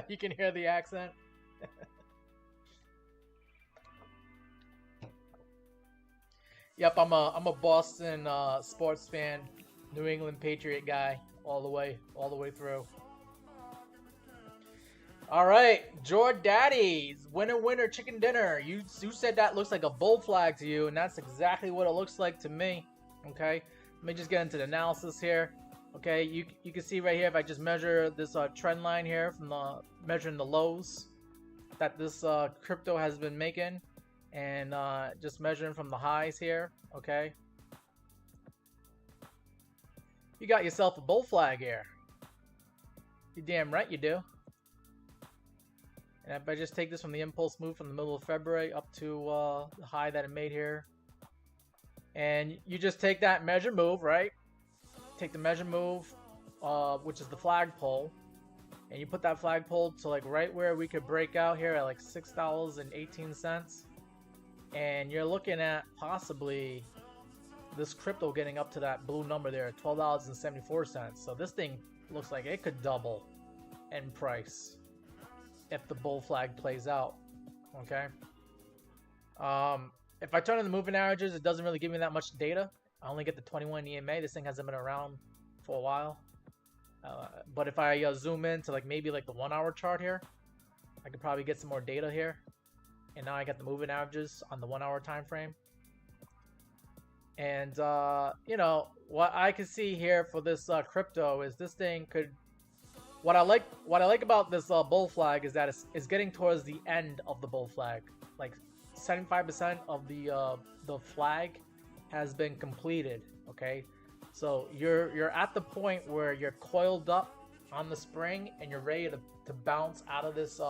You can hear the accent. Yep, I'm a Boston sports fan, New England Patriot guy all the way through. All right, Jordaddy's winner chicken dinner. You said that looks like a bull flag to you, and that's exactly what it looks like to me. Okay, let me just get into the analysis here. Okay, you can see right here, if I just measure this trend line here from measuring the lows that this crypto has been making, and just measuring from the highs here. Okay, you got yourself a bull flag here. You damn right you do. And if I just take this from the impulse move from the middle of February up to the high that it made here, and you just take that measure move, right? Take the measure move, which is the flagpole, and you put that flagpole to like right where we could break out here at like $6.18, and you're looking at possibly this crypto getting up to that blue number there, $12.74. So this thing looks like it could double in price if the bull flag plays out. Okay. If I turn on the moving averages, it doesn't really give me that much data. I only get the 21 EMA. This thing hasn't been around for a while. But if I zoom in to like maybe like the 1 hour chart here, I could probably get some more data here. And now I got the moving averages on the 1 hour time frame. And you know, what I can see here for this crypto is this thing could. What I like about this bull flag is that it's getting towards the end of the bull flag. Like 75% of the flag has been completed. Okay, so you're at the point where you're coiled up on the spring and you're ready to bounce out of this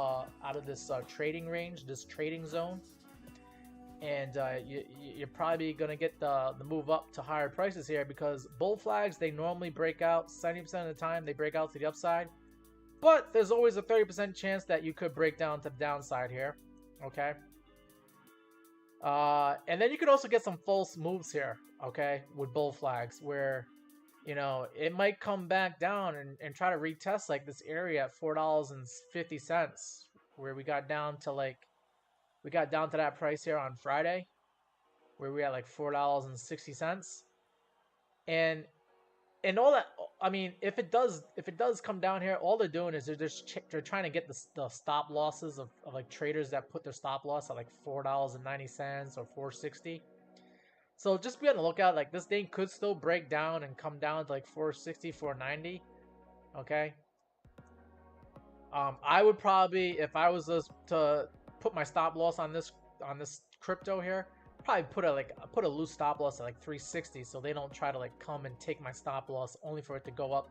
trading range, this trading zone. And you're probably going to get the move up to higher prices here, because bull flags, they normally break out 70% of the time. They break out to the upside, but there's always a 30% chance that you could break down to the downside here. Okay. And then you could also get some false moves here, okay, with bull flags, where, you know, it might come back down and try to retest like this area at $4.50, where we got down to that price here on Friday, where we had like $4.60, and all that. I mean, if it does come down here, all they're doing is they're trying to get the stop losses of like traders that put their stop loss at like $4.90 or $4.60. So just be on the lookout. Like, this thing could still break down and come down to like $4.60, $4.90. Okay. I would probably, if I was to put my stop loss on this crypto here, probably put a loose stop loss at like $3.60, so they don't try to like come and take my stop loss only for it to go up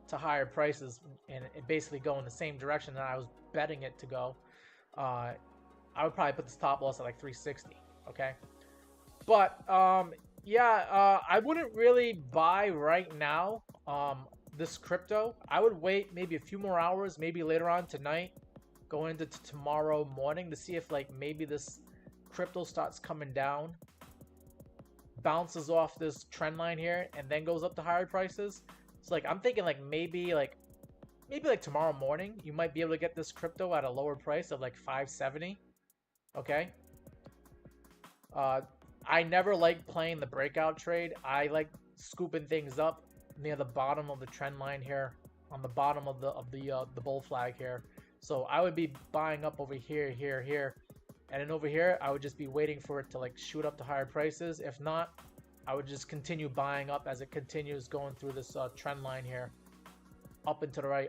to higher prices and it basically go in the same direction that I was betting it to go. I would probably put the stop loss at like $3.60. Okay, but yeah, I wouldn't really buy right now this crypto. I would wait maybe a few more hours, maybe later on tonight, going into tomorrow morning, to see if like maybe this crypto starts coming down, bounces off this trend line here, and then goes up to higher prices. So like, I'm thinking like maybe tomorrow morning you might be able to get this crypto at a lower price of like $5.70. Okay. I never like playing the breakout trade. I like scooping things up near the bottom of the trend line here, on the bottom of the bull flag here. So I would be buying up over here, and then over here I would just be waiting for it to like shoot up to higher prices. If not, I would just continue buying up as it continues going through this trend line here, up and to the right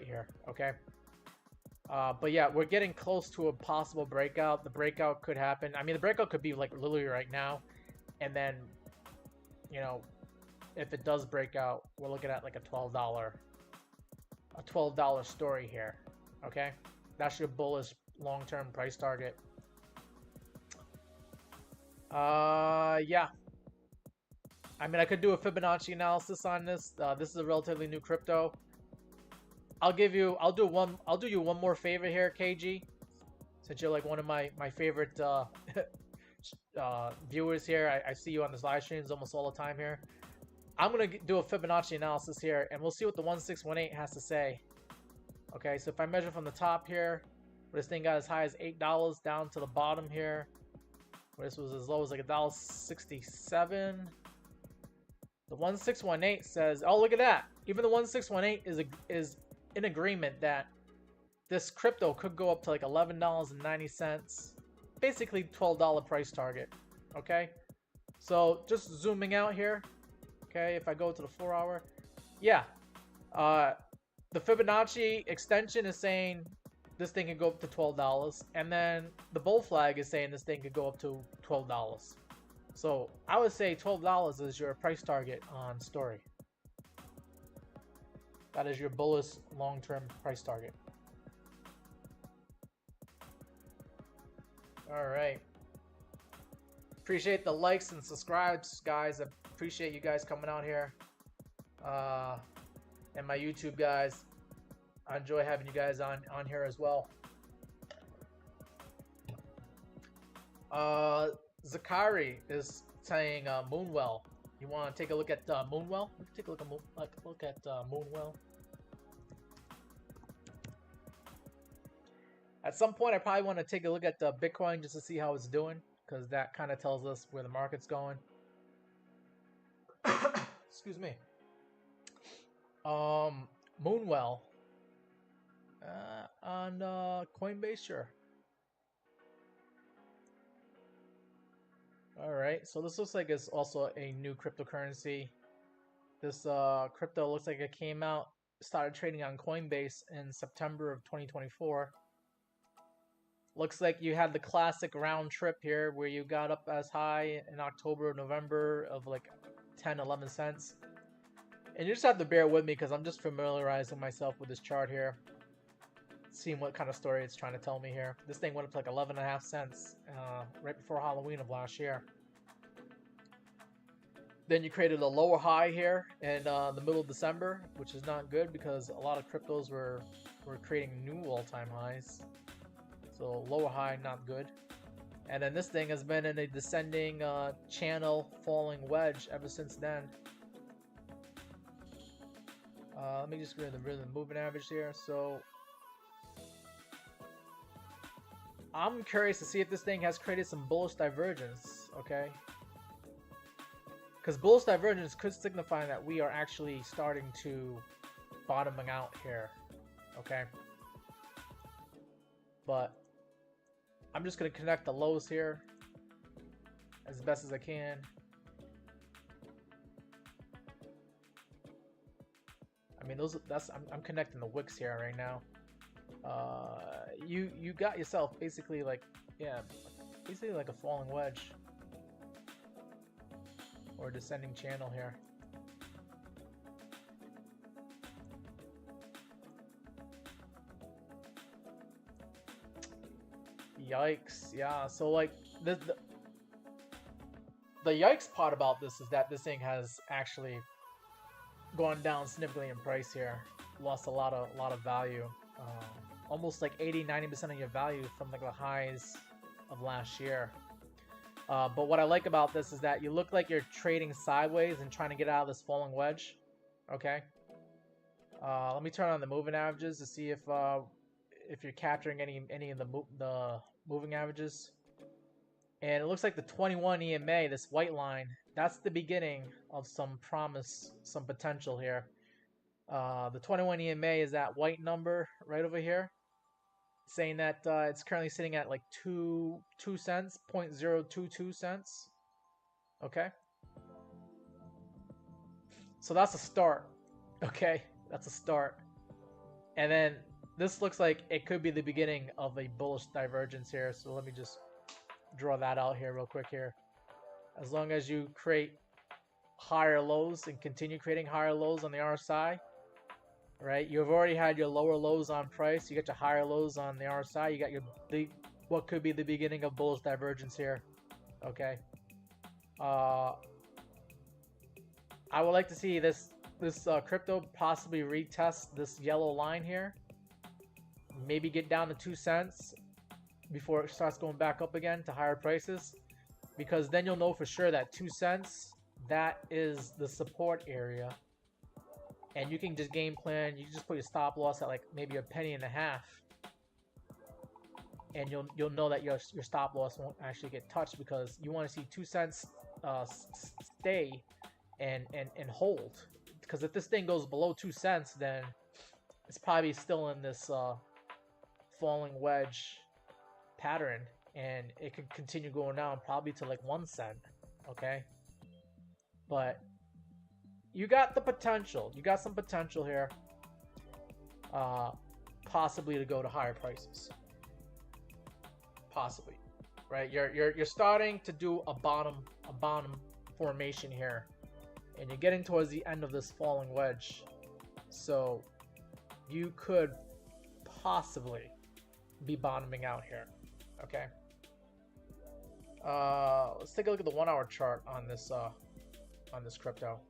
here. Okay. But yeah, we're getting close to a possible breakout. The breakout could happen. I mean, the breakout could be like literally right now, and then, you know, if it does break out, we're looking at like a $12 story here. Okay, that's your bullish long-term price target. Yeah. I mean, I could do a Fibonacci analysis on this. This is a relatively new crypto. I'll do you one more favor here, KG, since you're like one of my favorite viewers here. I see you on the live streams almost all the time here. I'm gonna do a Fibonacci analysis here, and we'll see what the 1618 has to say. Okay, so if I measure from the top here, where this thing got as high as $8, down to the bottom here, where this was as low as like $1.67. The 1618 says, oh, look at that. Even the 1618 is in agreement that this crypto could go up to like $11.90, basically $12 price target. Okay, so just zooming out here. Okay, if I go to the 4 hour, yeah, the Fibonacci extension is saying this thing could go up to $12, and then the bull flag is saying this thing could go up to $12. So I would say $12 is your price target on Story. That is your bullish long-term price target. All right. Appreciate the likes and subscribes, guys. I appreciate you guys coming out here. And my YouTube guys. I enjoy having you guys on here as well. Zakari is saying Moonwell. You want to take a look at Moonwell? Take a look at Moonwell. At some point, I probably want to take a look at Bitcoin just to see how it's doing, because that kind of tells us where the market's going. Excuse me. Moonwell on Coinbase, sure. All right, so this looks like it's also a new cryptocurrency. This crypto looks like it came out, started trading on Coinbase in September of 2024. Looks like you had the classic round trip here where you got up as high in October, November of like 10, 11 cents. And you just have to bear with me because I'm just familiarizing myself with this chart here. Seeing what kind of story it's trying to tell me here. This thing went up to like 11.5 cents right before Halloween of last year. Then you created a lower high here in the middle of December, which is not good because a lot of cryptos were creating new all-time highs. So lower high, not good. And then this thing has been in a descending channel falling wedge ever since then. Let me just get rid of the moving average here. So I'm curious to see if this thing has created some bullish divergence, okay? Because bullish divergence could signify that we are actually starting to bottoming out here, okay? But I'm just going to connect the lows here as best as I can. I mean, I'm connecting the wicks here right now. You got yourself basically like, yeah, basically like a falling wedge or a descending channel here. Yikes. Yeah, so like the yikes part about this is that this thing has actually gone down significantly in price here. Lost a lot of value. Almost like 80-90% of your value from like the highs of last year. But what I like about this is that you look like you're trading sideways and trying to get out of this falling wedge. Okay. Let me turn on the moving averages to see if you're capturing any of the moving averages. And it looks like the 21 EMA, this white line, that's the beginning of some promise, some potential here. The 21 EMA is that white number right over here, saying that it's currently sitting at like 2 cents, 0.022 cents. Okay. So that's a start. Okay, that's a start. And then this looks like it could be the beginning of a bullish divergence here. So let me just draw that out here real quick here. As long as you create higher lows and continue creating higher lows on the RSI, right? You've already had your lower lows on price. You got your higher lows on the RSI. You got your what could be the beginning of bullish divergence here. Okay. I would like to see this crypto possibly retest this yellow line here. Maybe get down to 2 cents before it starts going back up again to higher prices, because then you'll know for sure that 2 cents, that is the support area, and you can just game plan. You just put your stop loss at like maybe $0.015, and you'll know that your stop loss won't actually get touched, because you want to see 2 cents stay and hold, because if this thing goes below 2 cents, then it's probably still in this falling wedge pattern, and it could continue going down probably to like 1 cent. Okay, but you got the potential. You got some potential here, possibly to go to higher prices. Possibly, right? You're starting to do a bottom formation here, and you're getting towards the end of this falling wedge. So you could possibly be bottoming out here. Okay. Let's take a look at the 1 hour chart on this crypto.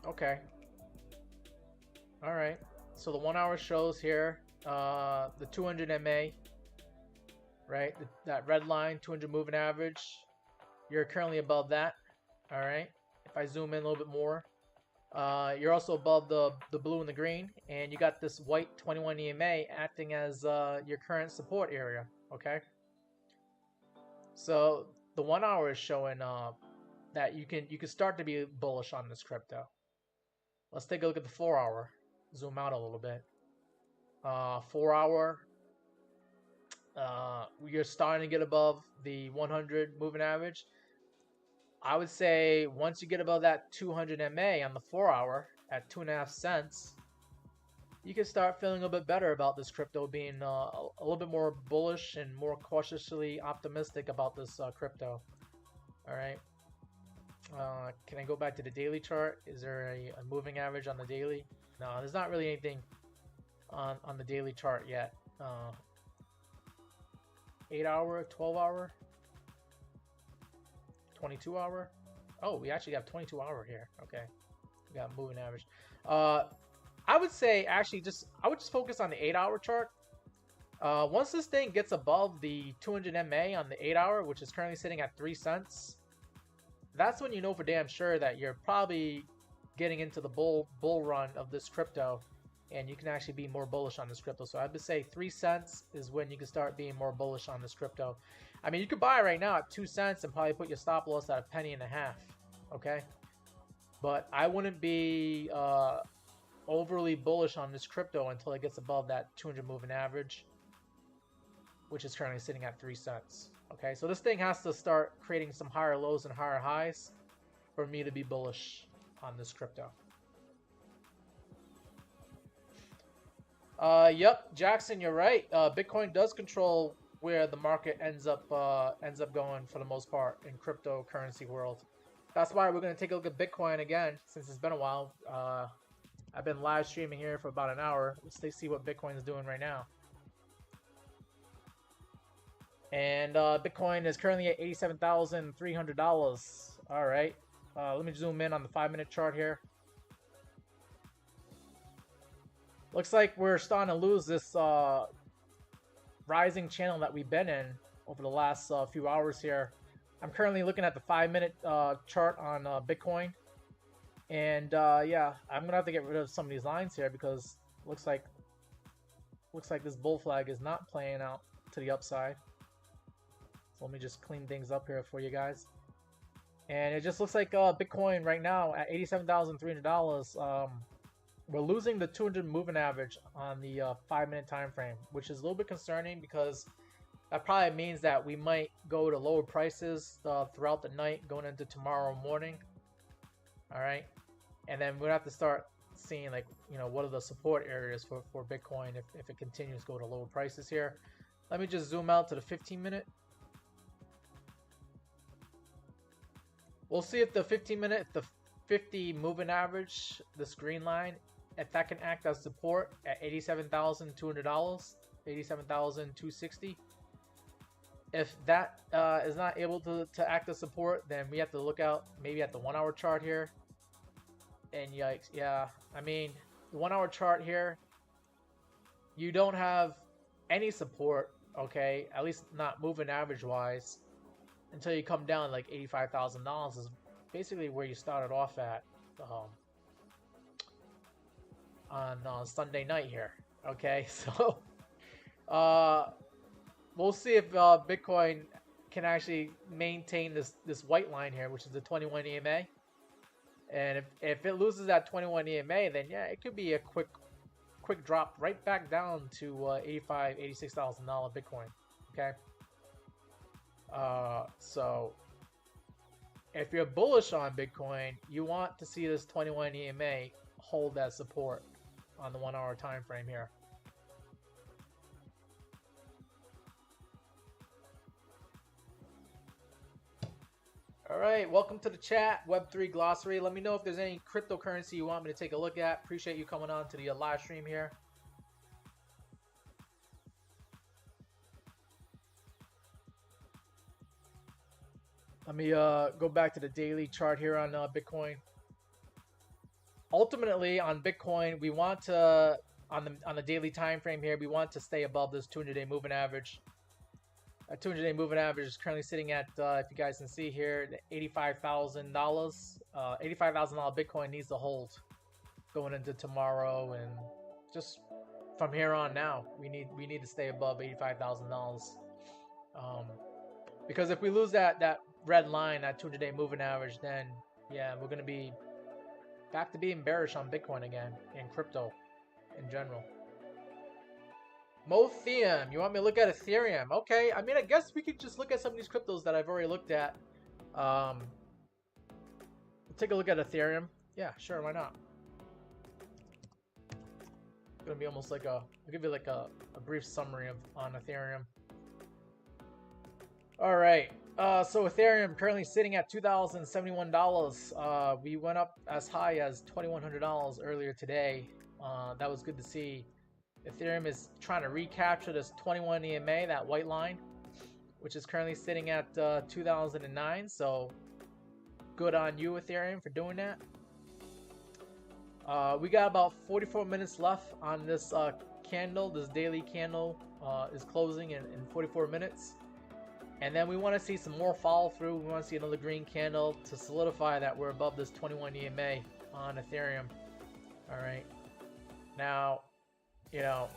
Okay. All right. So the 1 hour shows here the 200 MA, right? That red line, 200 moving average. You're currently above that. All right. If I zoom in a little bit more, you're also above the blue and the green, and you got this white 21 EMA acting as your current support area. Okay. So the 1 hour is showing that you can start to be bullish on this crypto. Let's take a look at the 4 hour. Zoom out a little bit. 4 hour, you're starting to get above the 100 moving average. I would say once you get above that 200 MA on the 4 hour at 2.5 cents, you can start feeling a little bit better about this crypto, being a little bit more bullish and more cautiously optimistic about this crypto. All right. Can I go back to the daily chart? Is there a moving average on the daily? No, there's not really anything on the daily chart yet. 8 hour, 12 hour, 22 hour. Oh, we actually have 22 hour here. Okay, we got moving average. I would say actually I would just focus on the 8 hour chart. Once this thing gets above the 200 MA on the 8 hour, which is currently sitting at 3 cents, that's when you know for damn sure that you're probably getting into the bull run of this crypto, and you can actually be more bullish on this crypto. So I would say 3 cents is when you can start being more bullish on this crypto. I mean, you could buy right now at 2 cents and probably put your stop loss at $0.015. Okay, but I wouldn't be overly bullish on this crypto until it gets above that 200 moving average, which is currently sitting at 3 cents. Okay, so this thing has to start creating some higher lows and higher highs for me to be bullish on this crypto. Yep, Jackson, you're right. Bitcoin does control where the market ends up going for the most part in cryptocurrency world. That's why we're going to take a look at Bitcoin again, since it's been a while. I've been live streaming here for about an hour. Let's see what Bitcoin is doing right now. And Bitcoin is currently at $87,300. All right. Let me zoom in on the 5-minute chart here. Looks like we're starting to lose this rising channel that we've been in over the last few hours here. I'm currently looking at the 5-minute chart on Bitcoin. And yeah, I'm going to have to get rid of some of these lines here because looks like this bull flag is not playing out to the upside. So let me just clean things up here for you guys. And it just looks like Bitcoin right now at $87,300. We're losing the 200 moving average on the 5-minute time frame, which is a little bit concerning because that probably means that we might go to lower prices throughout the night going into tomorrow morning. All right, and then we'll have to start seeing, like, you know, what are the support areas for Bitcoin if it continues to go to lower prices here. Let me just zoom out to the 15-minute. We'll see if the 15-minute, the 50 moving average, this green line, if that can act as support at $87,200, $87,260. If that is not able to act as support, then we have to look out maybe at the 1 hour chart here. And yikes, yeah, I mean, the 1 hour chart here, you don't have any support, okay, at least not moving average wise, until you come down like $85,000 is basically where you started off at on Sunday night here. Okay, so we'll see if Bitcoin can actually maintain this white line here, which is the 21 EMA. And if it loses that 21 EMA, then yeah, it could be a quick drop right back down to $86,000 Bitcoin. Okay. So if you're bullish on Bitcoin, you want to see this 21 EMA hold that support on the 1 hour time frame here. All right, welcome to the chat, Web3 Glossary. Let me know if there's any cryptocurrency you want me to take a look at. Appreciate you coming on to the live stream here. Let me go back to the daily chart here on Bitcoin. Ultimately, on Bitcoin, we want to on the daily time frame here, we want to stay above this 200-day moving average. A 200-day moving average is currently sitting at, if you guys can see here, $85,000. $85,000 Bitcoin needs to hold going into tomorrow, and just from here on now, we need to stay above $85,000. Because if we lose that red line, that 200-day moving average, then yeah, we're gonna be back to being bearish on Bitcoin again and crypto in general. Ethereum, you want me to look at Ethereum? Okay, I mean, I guess we could just look at some of these cryptos that I've already looked at. Take a look at Ethereum. Yeah, sure, why not? It's gonna be almost like I'll give you like a brief summary on Ethereum. All right, so Ethereum currently sitting at $2,071. We went up as high as $2,100 earlier today. That was good to see. Ethereum is trying to recapture this 21 EMA, that white line, which is currently sitting at 2009. So good on you, Ethereum, for doing that. We got about 44 minutes left on this candle. This daily candle is closing in 44 minutes. And then we want to see some more follow through. We want to see another green candle to solidify that we're above this 21 EMA on Ethereum. All right. Now, you know,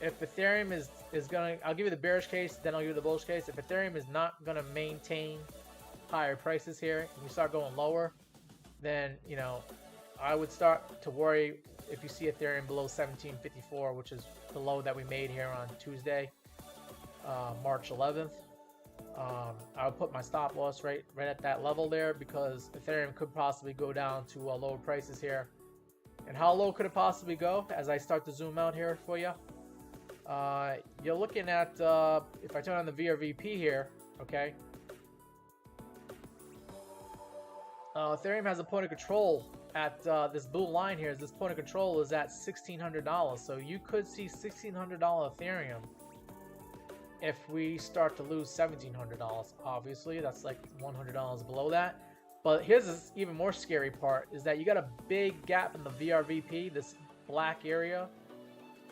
if Ethereum is gonna, I'll give you the bearish case, then I'll give you the bullish case. If Ethereum is not gonna maintain higher prices here, and we start going lower, then, you know, I would start to worry if you see Ethereum below 1754, which is the low that we made here on Tuesday, March 11th. I would put my stop loss right at that level there, because Ethereum could possibly go down to lower prices here. And how low could it possibly go? As I start to zoom out here for you, you're looking at, if I turn on the VRVP here, okay, Ethereum has a point of control at this blue line here. This point of control is at $1,600, so you could see $1,600 Ethereum if we start to lose $1,700. Obviously, that's like $100 below that. But here's this even more scary part, is that you got a big gap in the VRVP, this black area,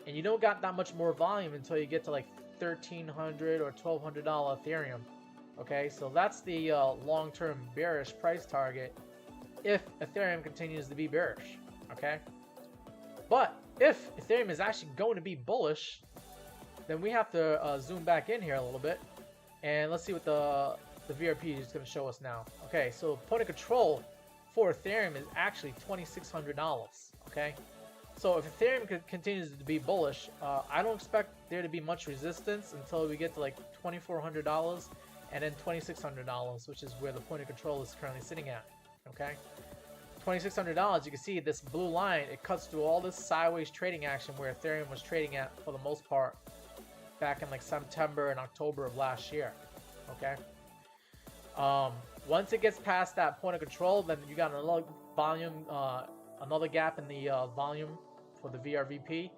and you don't got that much more volume until you get to like $1,300 or $1,200 Ethereum. Okay, so that's the long-term bearish price target if Ethereum continues to be bearish. Okay, but if Ethereum is actually going to be bullish, then we have to zoom back in here a little bit, and let's see what the VRP is going to show us now. Okay, so point of control for Ethereum is actually $2,600. Okay, so if Ethereum continues to be bullish, I don't expect there to be much resistance until we get to like $2,400 and then $2,600, which is where the point of control is currently sitting at. Okay, $2,600. You can see this blue line, it cuts through all this sideways trading action where Ethereum was trading at for the most part back in like September and October of last year. Okay. Once it gets past that point of control, then you got another volume, another gap in the volume for the VRVP,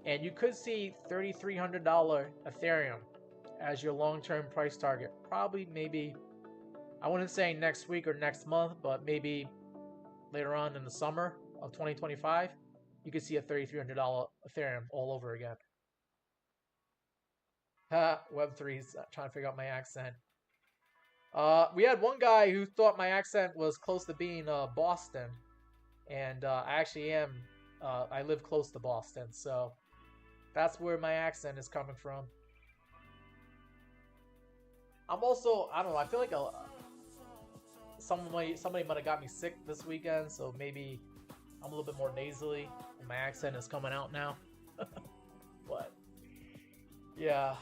and you could see $3,300 Ethereum as your long-term price target. Probably, maybe, I wouldn't say next week or next month, but maybe later on in the summer of 2025, you could see a $3,300 Ethereum all over again. Web3's trying to figure out my accent. We had one guy who thought my accent was close to being Boston, and I actually am. I live close to Boston, so that's where my accent is coming from. I'm also, I don't know, I feel like somebody might have got me sick this weekend, so maybe I'm a little bit more nasally and my accent is coming out now. But yeah,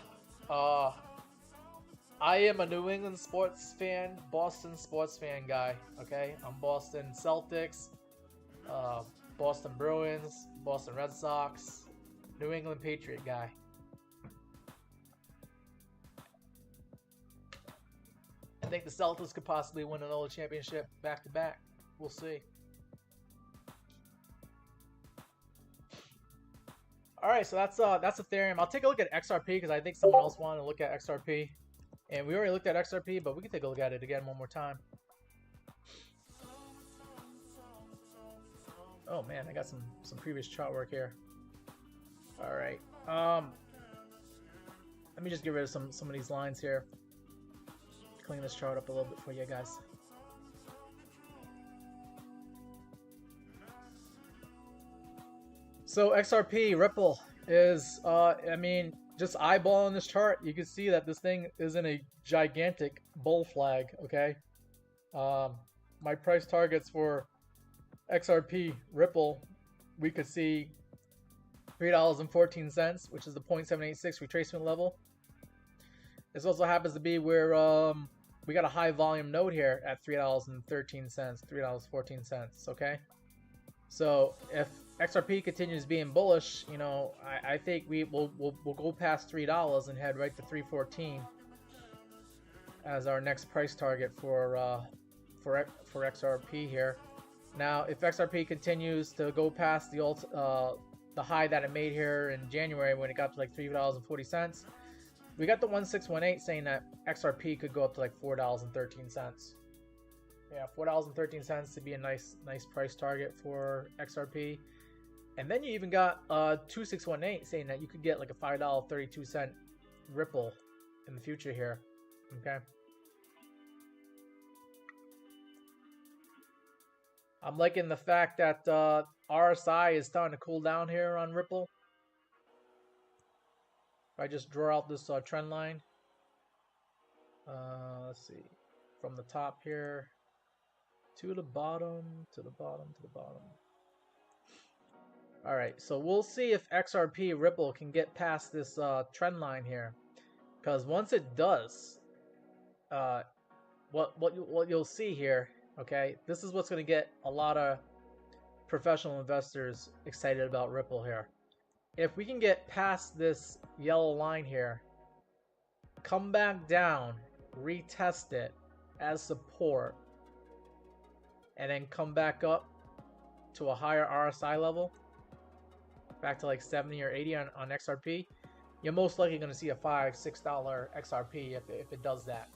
I am a New England sports fan, Boston sports fan guy. Okay, I'm Boston Celtics, Boston Bruins, Boston Red Sox, New England Patriot guy. I think the Celtics could possibly win another championship back to back. We'll see. All right, so that's Ethereum. I'll take a look at XRP because I think someone else wanted to look at XRP. And we already looked at XRP, but we can take a look at it again one more time. Oh man, I got some previous chart work here. All right. Let me just get rid of some of these lines here. Clean this chart up a little bit for you guys. So XRP Ripple is, I mean, just eyeballing this chart, you can see that this thing is in a gigantic bull flag. Okay. My price targets for XRP Ripple, we could see $3.14, which is the 0.786 retracement level. This also happens to be where we got a high volume node here at $3.13, $3.14. Okay, so if XRP continues being bullish, you know, I think we'll go past $3 and head right to 3.14 as our next price target for XRP here. Now, if XRP continues to go past the high that it made here in January when it got to like $3.40, we got the 1618 saying that XRP could go up to like $4.13. Yeah, $4.13 to be a nice price target for XRP. And then you even got 2618 saying that you could get like a $5.32 Ripple in the future here. Okay. I'm liking the fact that RSI is starting to cool down here on Ripple. If I just draw out this trend line, let's see, from the top here to the bottom, to the bottom, to the bottom. All right, so we'll see if XRP Ripple can get past this trend line here, because once it does, what you'll see here, okay, this is what's going to get a lot of professional investors excited about Ripple here. If we can get past this yellow line here, come back down, retest it as support, and then come back up to a higher RSI level, back to like 70 or 80 on XRP, you're most likely going to see a $5-6 XRP if it does that.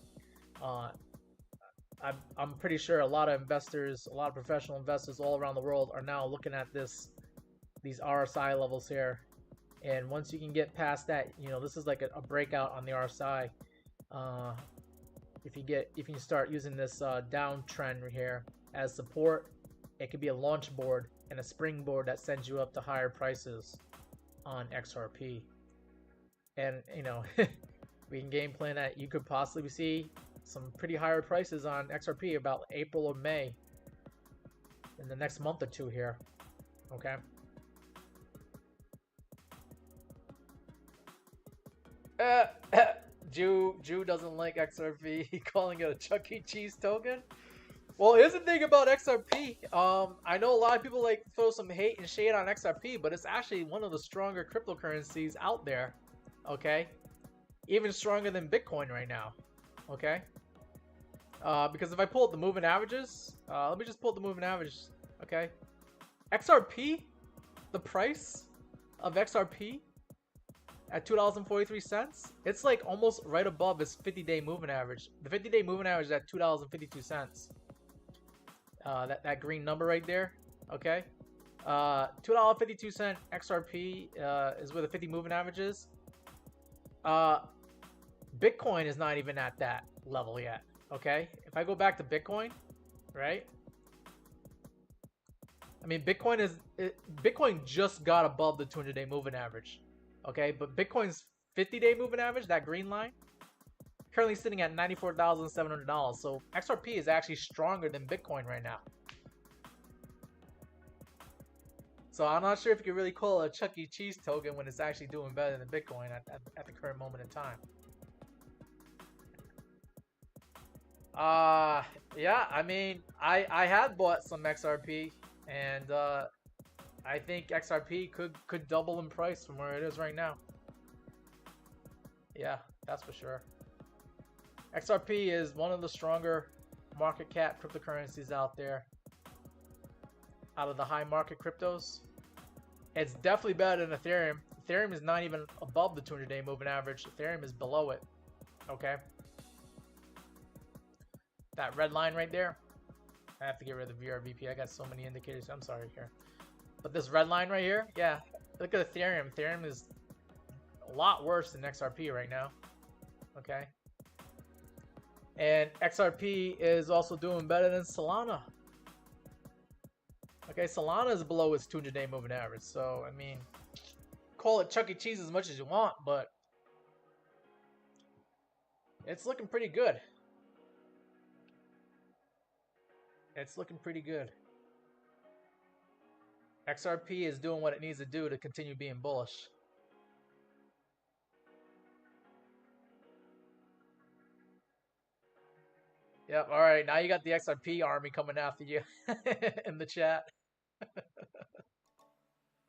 I'm pretty sure a lot of investors, a lot of professional investors all around the world are now looking at these RSI levels here. And once you can get past that, you know, this is like a breakout on the RSI. If you start using this downtrend here as support, it could be a launch board and a springboard that sends you up to higher prices on XRP. And you know, we can game plan that you could possibly see some pretty higher prices on XRP about April or May in the next month or two here. Okay. Jew doesn't like XRP, calling it a Chuck E. Cheese token. Well, here's the thing about XRP. I know a lot of people like throw some hate and shade on XRP, but it's actually one of the stronger cryptocurrencies out there. Okay, even stronger than Bitcoin right now. Okay, because if I pull up the moving averages, let me just pull up the moving averages. Okay, XRP, the price of XRP at $2.43, it's like almost right above its 50-day moving average. The 50-day moving average is at $2.52. That green number right there. Okay, $2.52 XRP is where the 50 moving average is. Bitcoin is not even at that level yet. Okay, if I go back to Bitcoin, right? I mean, Bitcoin just got above the 200-day moving average. Okay, but Bitcoin's 50-day moving average, that green line, currently sitting at $94,700. So XRP is actually stronger than Bitcoin right now. So I'm not sure if you can really call it a Chuck E. Cheese token when it's actually doing better than Bitcoin at the current moment in time. Yeah, I mean, I had bought some XRP, and I think XRP could double in price from where it is right now. Yeah, that's for sure. XRP is one of the stronger market cap cryptocurrencies out there. Out of the high market cryptos, it's definitely better than Ethereum. Ethereum is not even above the 200-day moving average. Ethereum is below it. Okay. that red line right there. I have to get rid of the VRVP. I got so many indicators. I'm sorry here. But this red line right here, yeah. Look at Ethereum. Ethereum is a lot worse than XRP right now. Okay. And XRP is also doing better than Solana. Okay, Solana is below its 200-day moving average. So, I mean, call it Chuck E. Cheese as much as you want, but it's looking pretty good. It's looking pretty good. XRP is doing what it needs to do to continue being bullish. Yep, alright, now you got the XRP army coming after you in the chat.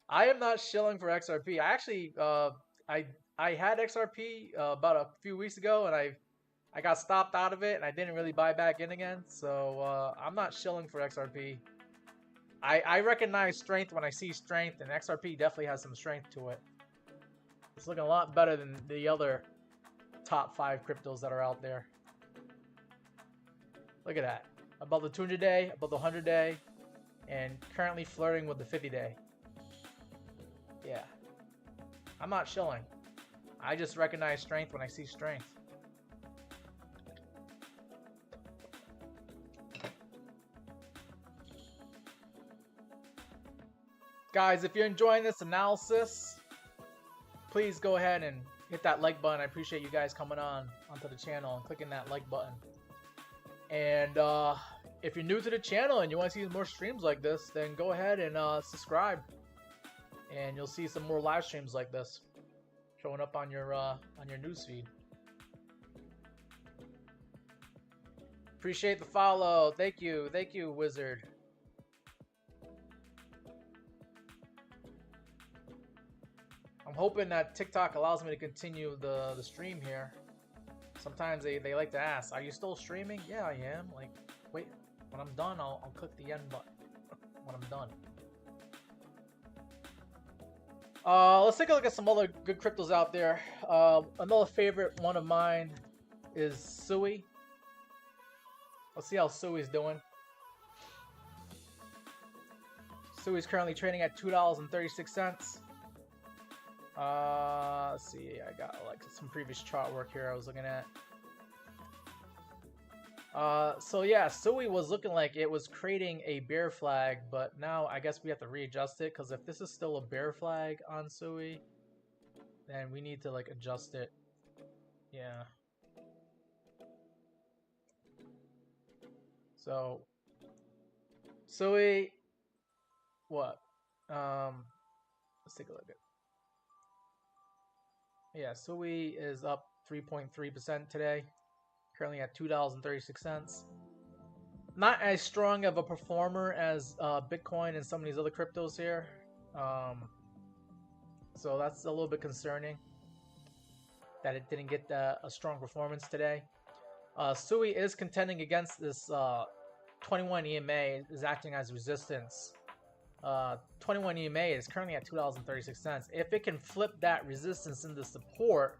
I am not shilling for XRP. I actually, I had XRP about a few weeks ago, and I got stopped out of it, and I didn't really buy back in again. So I'm not shilling for XRP. I recognize strength when I see strength, and XRP definitely has some strength to it. It's looking a lot better than the other top 5 cryptos that are out there. Look at that. Above the 200-day, above the 100-day, and currently flirting with the 50-day. Yeah. I'm not shilling. I just recognize strength when I see strength. Guys, if you're enjoying this analysis, please go ahead and hit that like button. I appreciate you guys coming onto the channel and clicking that like button. And if you're new to the channel and you want to see more streams like this, then go ahead and subscribe, and you'll see some more live streams like this showing up on your newsfeed. Appreciate the follow. Thank you, Wizard. I'm hoping that TikTok allows me to continue the stream here. Sometimes they like to ask, are you still streaming? Yeah, I am. Like, wait, when I'm done, I'll click the end button when I'm done. Let's take a look at some other good cryptos out there. Another favorite one of mine is Sui. Let's see how Sui's doing. Sui's currently trading at $2.36. Let's see, I got like some previous chart work here I was looking at. So yeah, Sui was looking like it was creating a bear flag, but now I guess we have to readjust it, because if this is still a bear flag on Sui, then we need to like adjust it. Yeah. So Sui, what? Let's take a look at. Yeah, Sui is up 3.3% today, currently at $2.36. Not as strong of a performer as Bitcoin and some of these other cryptos here, so that's a little bit concerning that it didn't get a strong performance today. Sui is contending against this 21 EMA, is acting as resistance. 21 EMA is currently at $2.36. If it can flip that resistance into support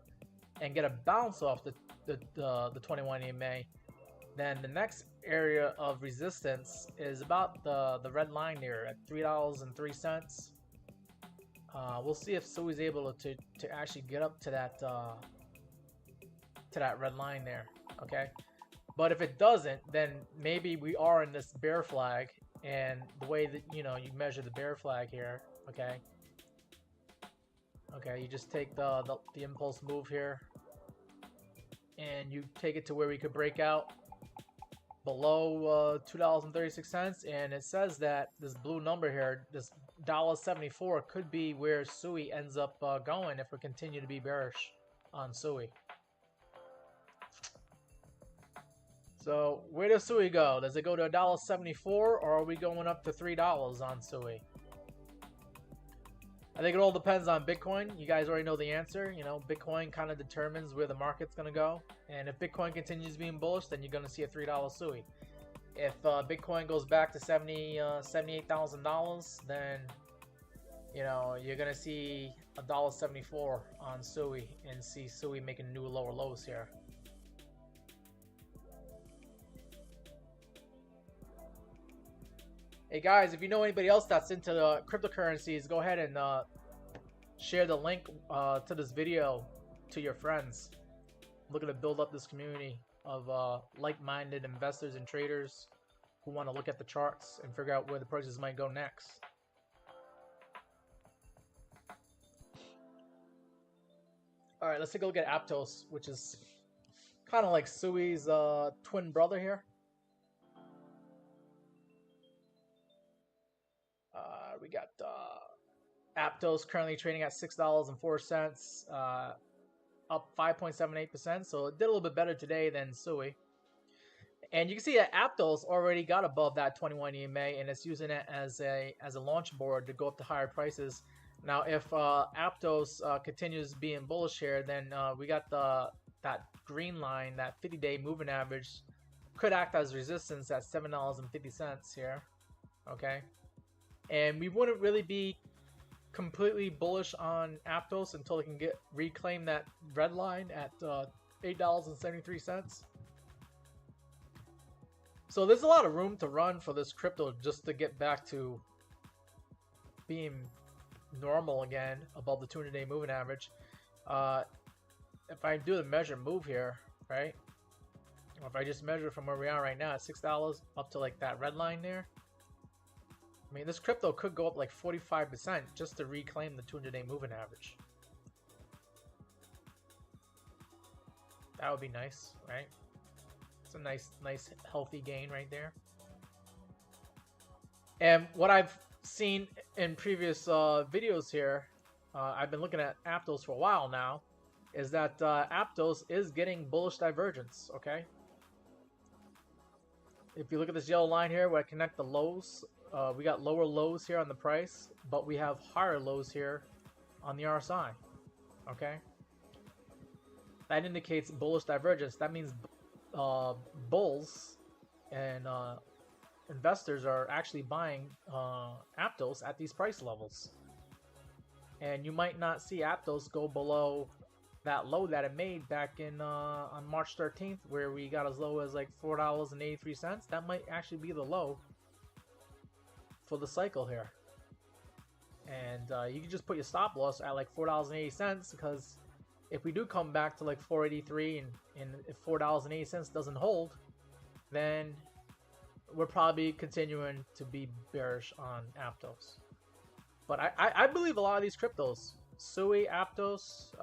and get a bounce off the 21 EMA, then the next area of resistance is about the red line here at $3.03. We'll see if Sui is able to actually get up to that red line there. Okay, but if it doesn't, then maybe we are in this bear flag. And the way that, you know, you measure the bear flag here, okay, you just take the impulse move here, and you take it to where we could break out below $2.36, and it says that this blue number here, this $1.74, could be where Sui ends up going if we continue to be bearish on Sui. So where does Sui go? Does it go to $1.74, or are we going up to $3 on Sui? I think it all depends on Bitcoin. You guys already know the answer. You know, Bitcoin kind of determines where the market's going to go. And if Bitcoin continues being bullish, then you're going to see a $3 Sui. If Bitcoin goes back to $78,000, then, you know, you're going to see $1.74 on Sui and see Sui making new lower lows here. Hey guys, if you know anybody else that's into the cryptocurrencies, go ahead and share the link to this video to your friends. I'm looking to build up this community of like-minded investors and traders who want to look at the charts and figure out where the prices might go next. All right, let's take a look at Aptos, which is kind of like Sui's twin brother here. We got Aptos currently trading at $6.04, up 5.78%. So it did a little bit better today than Sui. And you can see that Aptos already got above that 21 EMA, and it's using it as a launch board to go up to higher prices. Now, if Aptos continues being bullish here, then we got that green line, that 50-day moving average, could act as resistance at $7.50 here. Okay, and we wouldn't really be completely bullish on Aptos until it can reclaim that red line at $8.73. So there's a lot of room to run for this crypto just to get back to being normal again above the 200-day moving average. If I do the measure move here, right? Or if I just measure from where we are right now at $6 up to like that red line there, I mean, this crypto could go up like 45% just to reclaim the 200-day moving average. That would be nice, right? It's a nice healthy gain right there. And what I've seen in previous videos here, I've been looking at Aptos for a while now, is that Aptos is getting bullish divergence, okay? If you look at this yellow line here where I connect the lows, we got lower lows here on the price, but we have higher lows here on the RSI, okay? That indicates bullish divergence. That means bulls and investors are actually buying Aptos at these price levels. And you might not see Aptos go below that low that it made back in on March 13th, where we got as low as like $4.83. That might actually be the low for the cycle here. And you can just put your stop loss at like $4.80, because if we do come back to like 483 and if $4.80 doesn't hold, then we're probably continuing to be bearish on Aptos. But I believe a lot of these cryptos, Sui, Aptos,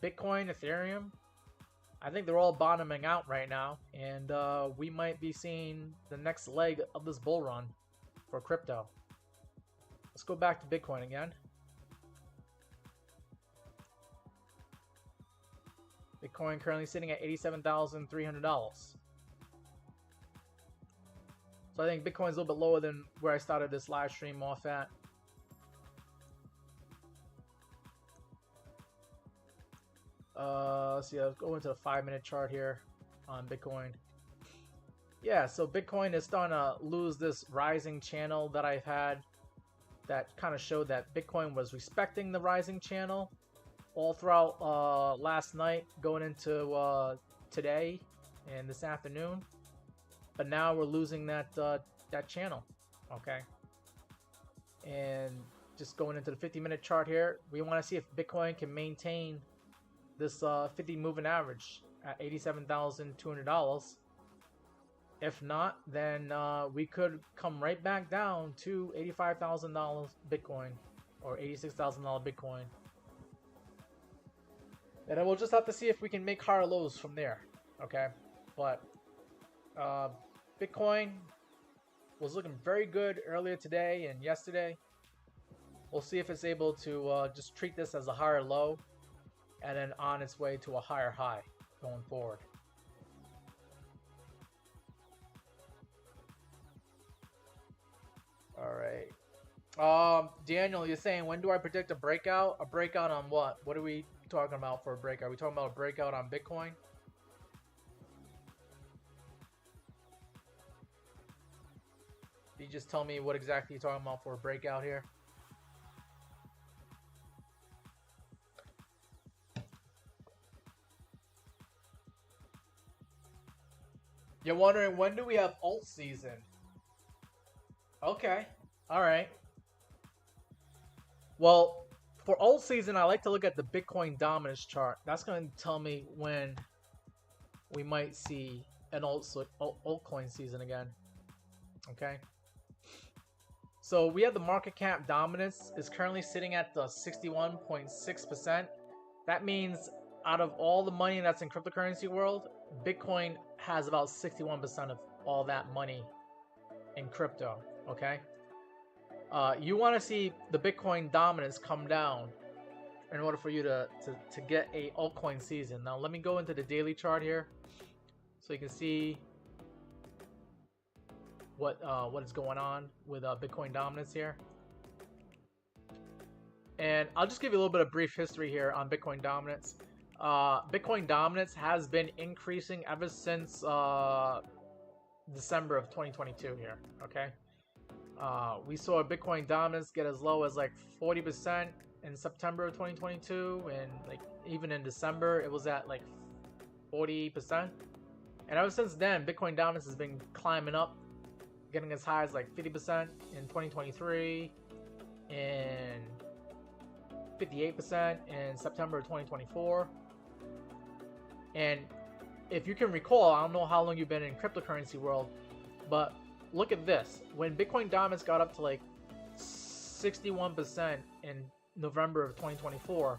Bitcoin, Ethereum, I think they're all bottoming out right now, and we might be seeing the next leg of this bull run for crypto. Let's go back to Bitcoin again. Bitcoin currently sitting at $87,300. So I think Bitcoin's a little bit lower than where I started this live stream off at. Let's see, I'll go into the 5-minute chart here on Bitcoin. Yeah, so Bitcoin is starting to lose this rising channel that I've had that kind of showed that Bitcoin was respecting the rising channel all throughout last night going into today and this afternoon. But now we're losing that that channel, okay? And just going into the 50-minute chart here, we want to see if Bitcoin can maintain this 50 moving average at $87,200. If not, then we could come right back down to $85,000 Bitcoin or $86,000 Bitcoin. And then we'll just have to see if we can make higher lows from there, okay? But Bitcoin was looking very good earlier today and yesterday. We'll see if it's able to just treat this as a higher low and then on its way to a higher high going forward. All right. Daniel, you're saying, when do I predict a breakout? A breakout on what? What are we talking about for a breakout? Are we talking about a breakout on Bitcoin? Can you just tell me what exactly you're talking about for a breakout here? You're wondering, when do we have alt season? Okay. All right. Well, for alt season, I like to look at the Bitcoin dominance chart. That's going to tell me when we might see an altcoin season again. Okay. So we have the market cap dominance is currently sitting at the 61.6%. That means out of all the money that's in cryptocurrency world, Bitcoin has about 61% of all that money in crypto. Okay. You want to see the Bitcoin dominance come down in order for you to get a altcoin season. Now let me go into the daily chart here so you can see what is going on with Bitcoin dominance here. And I'll just give you a little bit of brief history here on Bitcoin dominance. Bitcoin dominance has been increasing ever since December of 2022 here. Okay. We saw Bitcoin dominance get as low as like 40% in September of 2022, and like even in December it was at like 40%. And ever since then, Bitcoin dominance has been climbing up, getting as high as like 50% in 2023 and 58% in September of 2024. And if you can recall, I don't know how long you've been in cryptocurrency world, but look at this. When Bitcoin dominance got up to like 61% in November of 2024,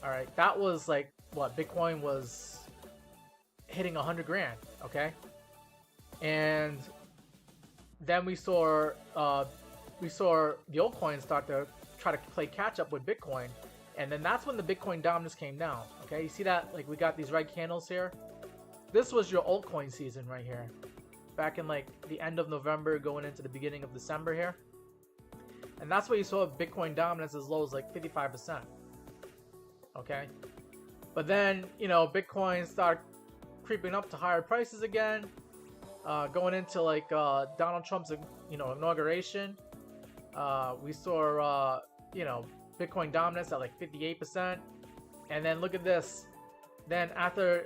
all right, that was like what Bitcoin was hitting 100 grand, okay? And then we saw the altcoins start to try to play catch up with Bitcoin, and then that's when the Bitcoin dominance came down. Okay, you see that? Like we got these red candles here. This was your altcoin season right here, back in like the end of November going into the beginning of December here, and that's where you saw Bitcoin dominance as low as like 55%. Okay, but then Bitcoin started creeping up to higher prices again, going into like Donald Trump's inauguration. We saw Bitcoin dominance at like 58%, and then look at this. Then after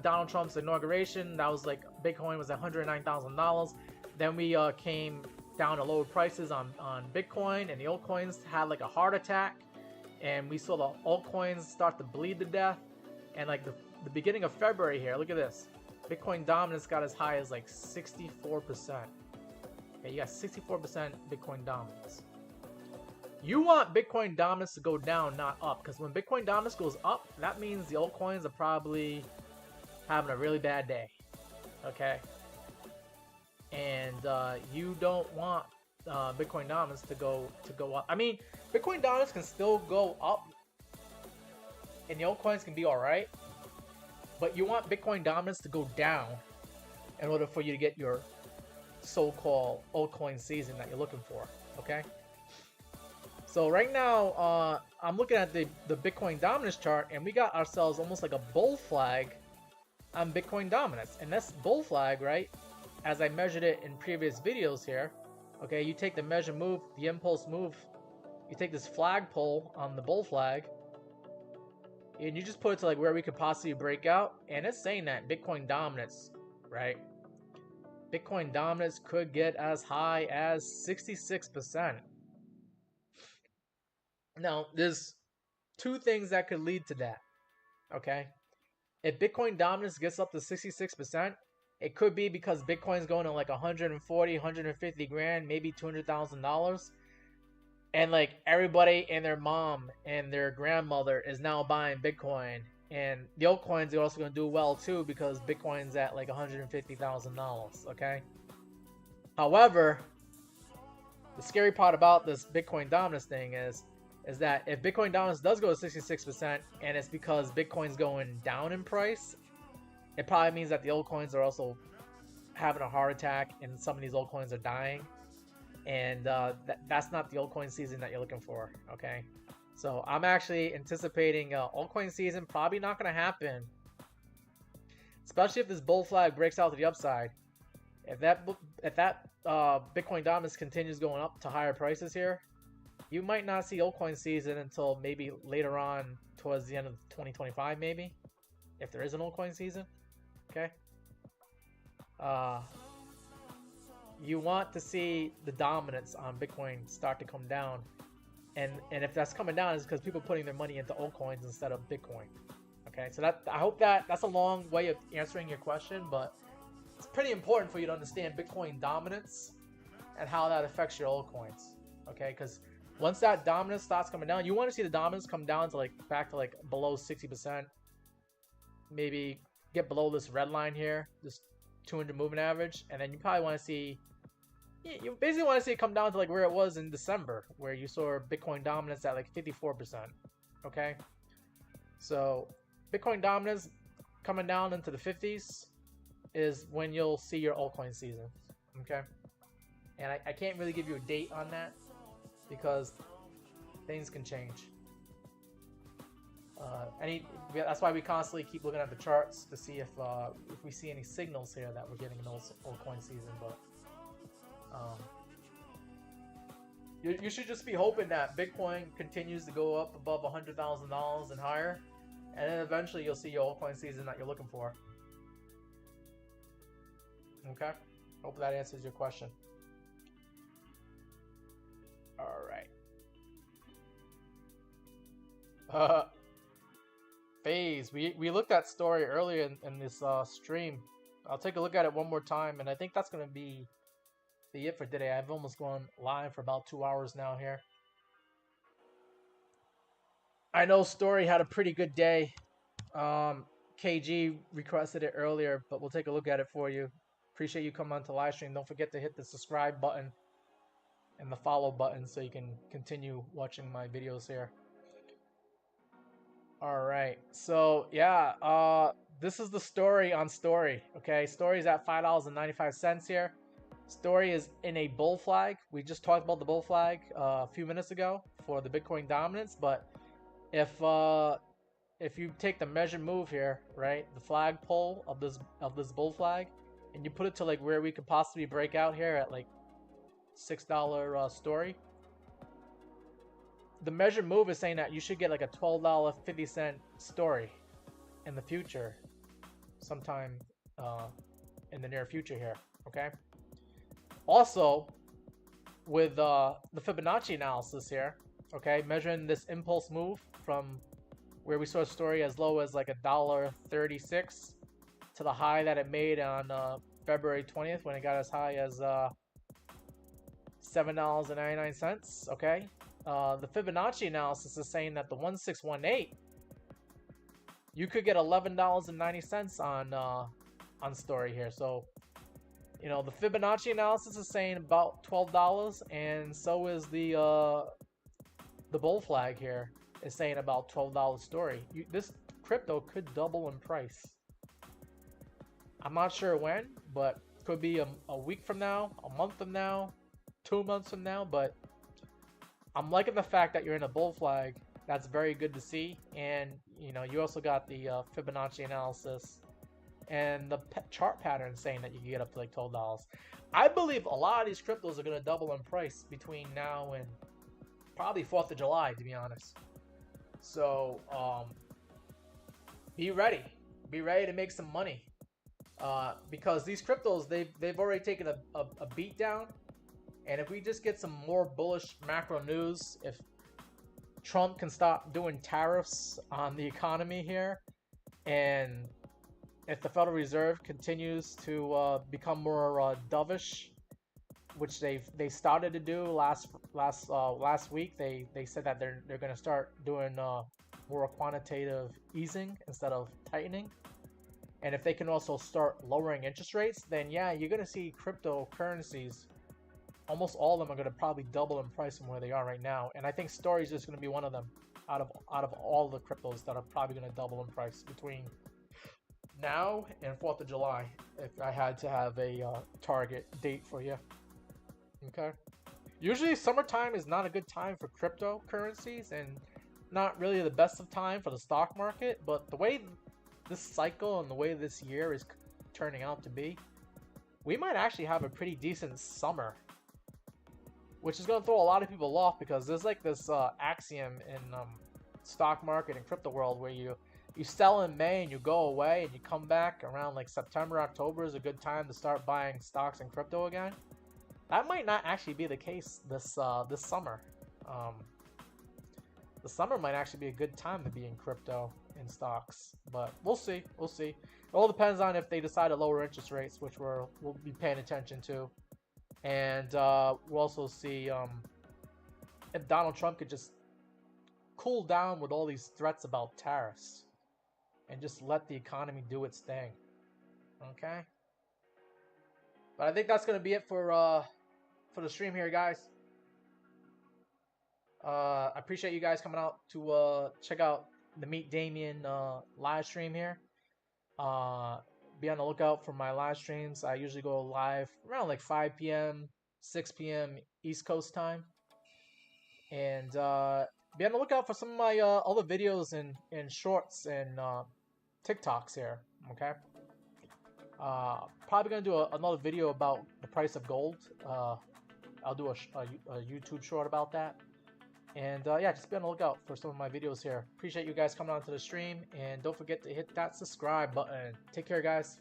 Donald Trump's inauguration, that was like Bitcoin was at $109,000. Then we came down to lower prices on Bitcoin, and the altcoins had like a heart attack, and we saw the altcoins start to bleed to death. And like the beginning of February here, look at this. Bitcoin dominance got as high as like 64%. Okay, you got 64% Bitcoin dominance. You want Bitcoin dominance to go down, not up, because when Bitcoin dominance goes up, that means the altcoins are probably having a really bad day. Okay, and you don't want Bitcoin dominance to go up. I mean, Bitcoin dominance can still go up, and the altcoins can be all right, but you want Bitcoin dominance to go down in order for you to get your so-called altcoin season that you're looking for. Okay. So right now, I'm looking at the Bitcoin dominance chart, and we got ourselves almost like a bull flag on Bitcoin dominance. And this bull flag, right, as I measured it in previous videos here, okay, you take the measure move, the impulse move, you take this flagpole on the bull flag, and you just put it to like where we could possibly break out, and it's saying that Bitcoin dominance, right, Bitcoin dominance could get as high as 66%. Now, there's two things that could lead to that, okay? If Bitcoin dominance gets up to 66%, it could be because Bitcoin's going to like 140, 150 grand, maybe $200,000. And like everybody and their mom and their grandmother is now buying Bitcoin. And the altcoins are also going to do well too because Bitcoin's at like $150,000, okay? However, the scary part about this Bitcoin dominance thing is that if Bitcoin dominance does go to 66% and it's because Bitcoin's going down in price, it probably means that the altcoins are also having a heart attack and some of these altcoins are dying. And that's not the altcoin season that you're looking for, okay? So I'm actually anticipating altcoin season probably not going to happen, especially if this bull flag breaks out to the upside. If that Bitcoin dominance continues going up to higher prices here, you might not see altcoin season until maybe later on towards the end of 2025, maybe, if there is an altcoin season. Okay. you want to see the dominance on Bitcoin start to come down. And if that's coming down, it's because people are putting their money into altcoins instead of Bitcoin. Okay, so that I hope that's a long way of answering your question, but it's pretty important for you to understand Bitcoin dominance and how that affects your altcoins. Okay, because once that dominance starts coming down, you want to see the dominance come down to like back to like below 60%. Maybe get below this red line here, this 200 moving average, and then you probably want to see. You basically want to see it come down to like where it was in December, where you saw Bitcoin dominance at like 54%. Okay, so Bitcoin dominance coming down into the 50s is when you'll see your altcoin season. Okay, and I can't really give you a date on that because things can change. That's why we constantly keep looking at the charts to see if we see any signals here that we're getting an altcoin season. But you should just be hoping that Bitcoin continues to go up above $100,000 and higher, and then eventually you'll see your altcoin season that you're looking for. Okay, hope that answers your question. All right. Phase. We looked at story earlier in this stream. I'll take a look at it one more time, and I think that's gonna be it for today. I've almost gone live for about 2 hours now here. I know story had a pretty good day. KG requested it earlier, but we'll take a look at it for you. Appreciate you coming on to live stream. Don't forget to hit the subscribe button and the follow button so you can continue watching my videos here. All right, so yeah, this is the story on story. Okay, story is at $5.95 here. Story is in a bull flag. We just talked about the bull flag a few minutes ago for the Bitcoin dominance, but if you take the measured move here, right, the flagpole of this bull flag, and you put it to like where we could possibly break out here at like $6 story. The measured move is saying that you should get like a $12.50 story in the future, sometime in the near future here. Okay. Also, with the Fibonacci analysis here, okay, measuring this impulse move from where we saw a story as low as like $1.36 to the high that it made on February 20th when it got as high as $7.99. Okay. The Fibonacci analysis is saying that the 1618, you could get $11.90 on story here. So, you know, the Fibonacci analysis is saying about $12, and so is the bull flag here is saying about $12 story. This crypto could double in price. I'm not sure when, but could be a week from now, a month from now, 2 months from now, but I'm liking the fact that you're in a bull flag. That's very good to see. And, you know, you also got the Fibonacci analysis and the chart pattern saying that you can get up to like $12. I believe a lot of these cryptos are going to double in price between now and probably 4th of July, to be honest. So, be ready. Be ready to make some money. Because these cryptos, they've already taken a beat down. And if we just get some more bullish macro news, if Trump can stop doing tariffs on the economy here, and if the Federal Reserve continues to become more dovish, which they started to do last week, they said that they're going to start doing more quantitative easing instead of tightening. And if they can also start lowering interest rates, then yeah, you're going to see cryptocurrencies. Almost all of them are going to probably double in price from where they are right now. And I think Story is just going to be one of them out of all the cryptos that are probably going to double in price between now and 4th of July, if I had to have a target date for you. Okay. Usually summertime is not a good time for cryptocurrencies and not really the best of time for the stock market. But the way this cycle and the way this year is turning out to be, we might actually have a pretty decent summer, which is going to throw a lot of people off because there's like this axiom in stock market and crypto world where you sell in May and you go away and you come back around like September, October is a good time to start buying stocks and crypto again. That might not actually be the case this this summer. The summer might actually be a good time to be in crypto in stocks, but we'll see. We'll see. It all depends on if they decide to lower interest rates, which we'll be paying attention to, and we'll also see if Donald Trump could just cool down with all these threats about tariffs and just let the economy do its thing. Okay. But I think that's gonna be it for the stream here, guys. I appreciate you guys coming out to check out the Meet Damien live stream here. Be on the lookout for my live streams. I usually go live around like 5 p.m., 6 p.m. East Coast time. And be on the lookout for some of my other videos and shorts and TikToks here, okay? Probably going to do another video about the price of gold. I'll do a YouTube short about that. And yeah, just be on the lookout for some of my videos here. Appreciate you guys coming on to the stream. And don't forget to hit that subscribe button. Take care, guys.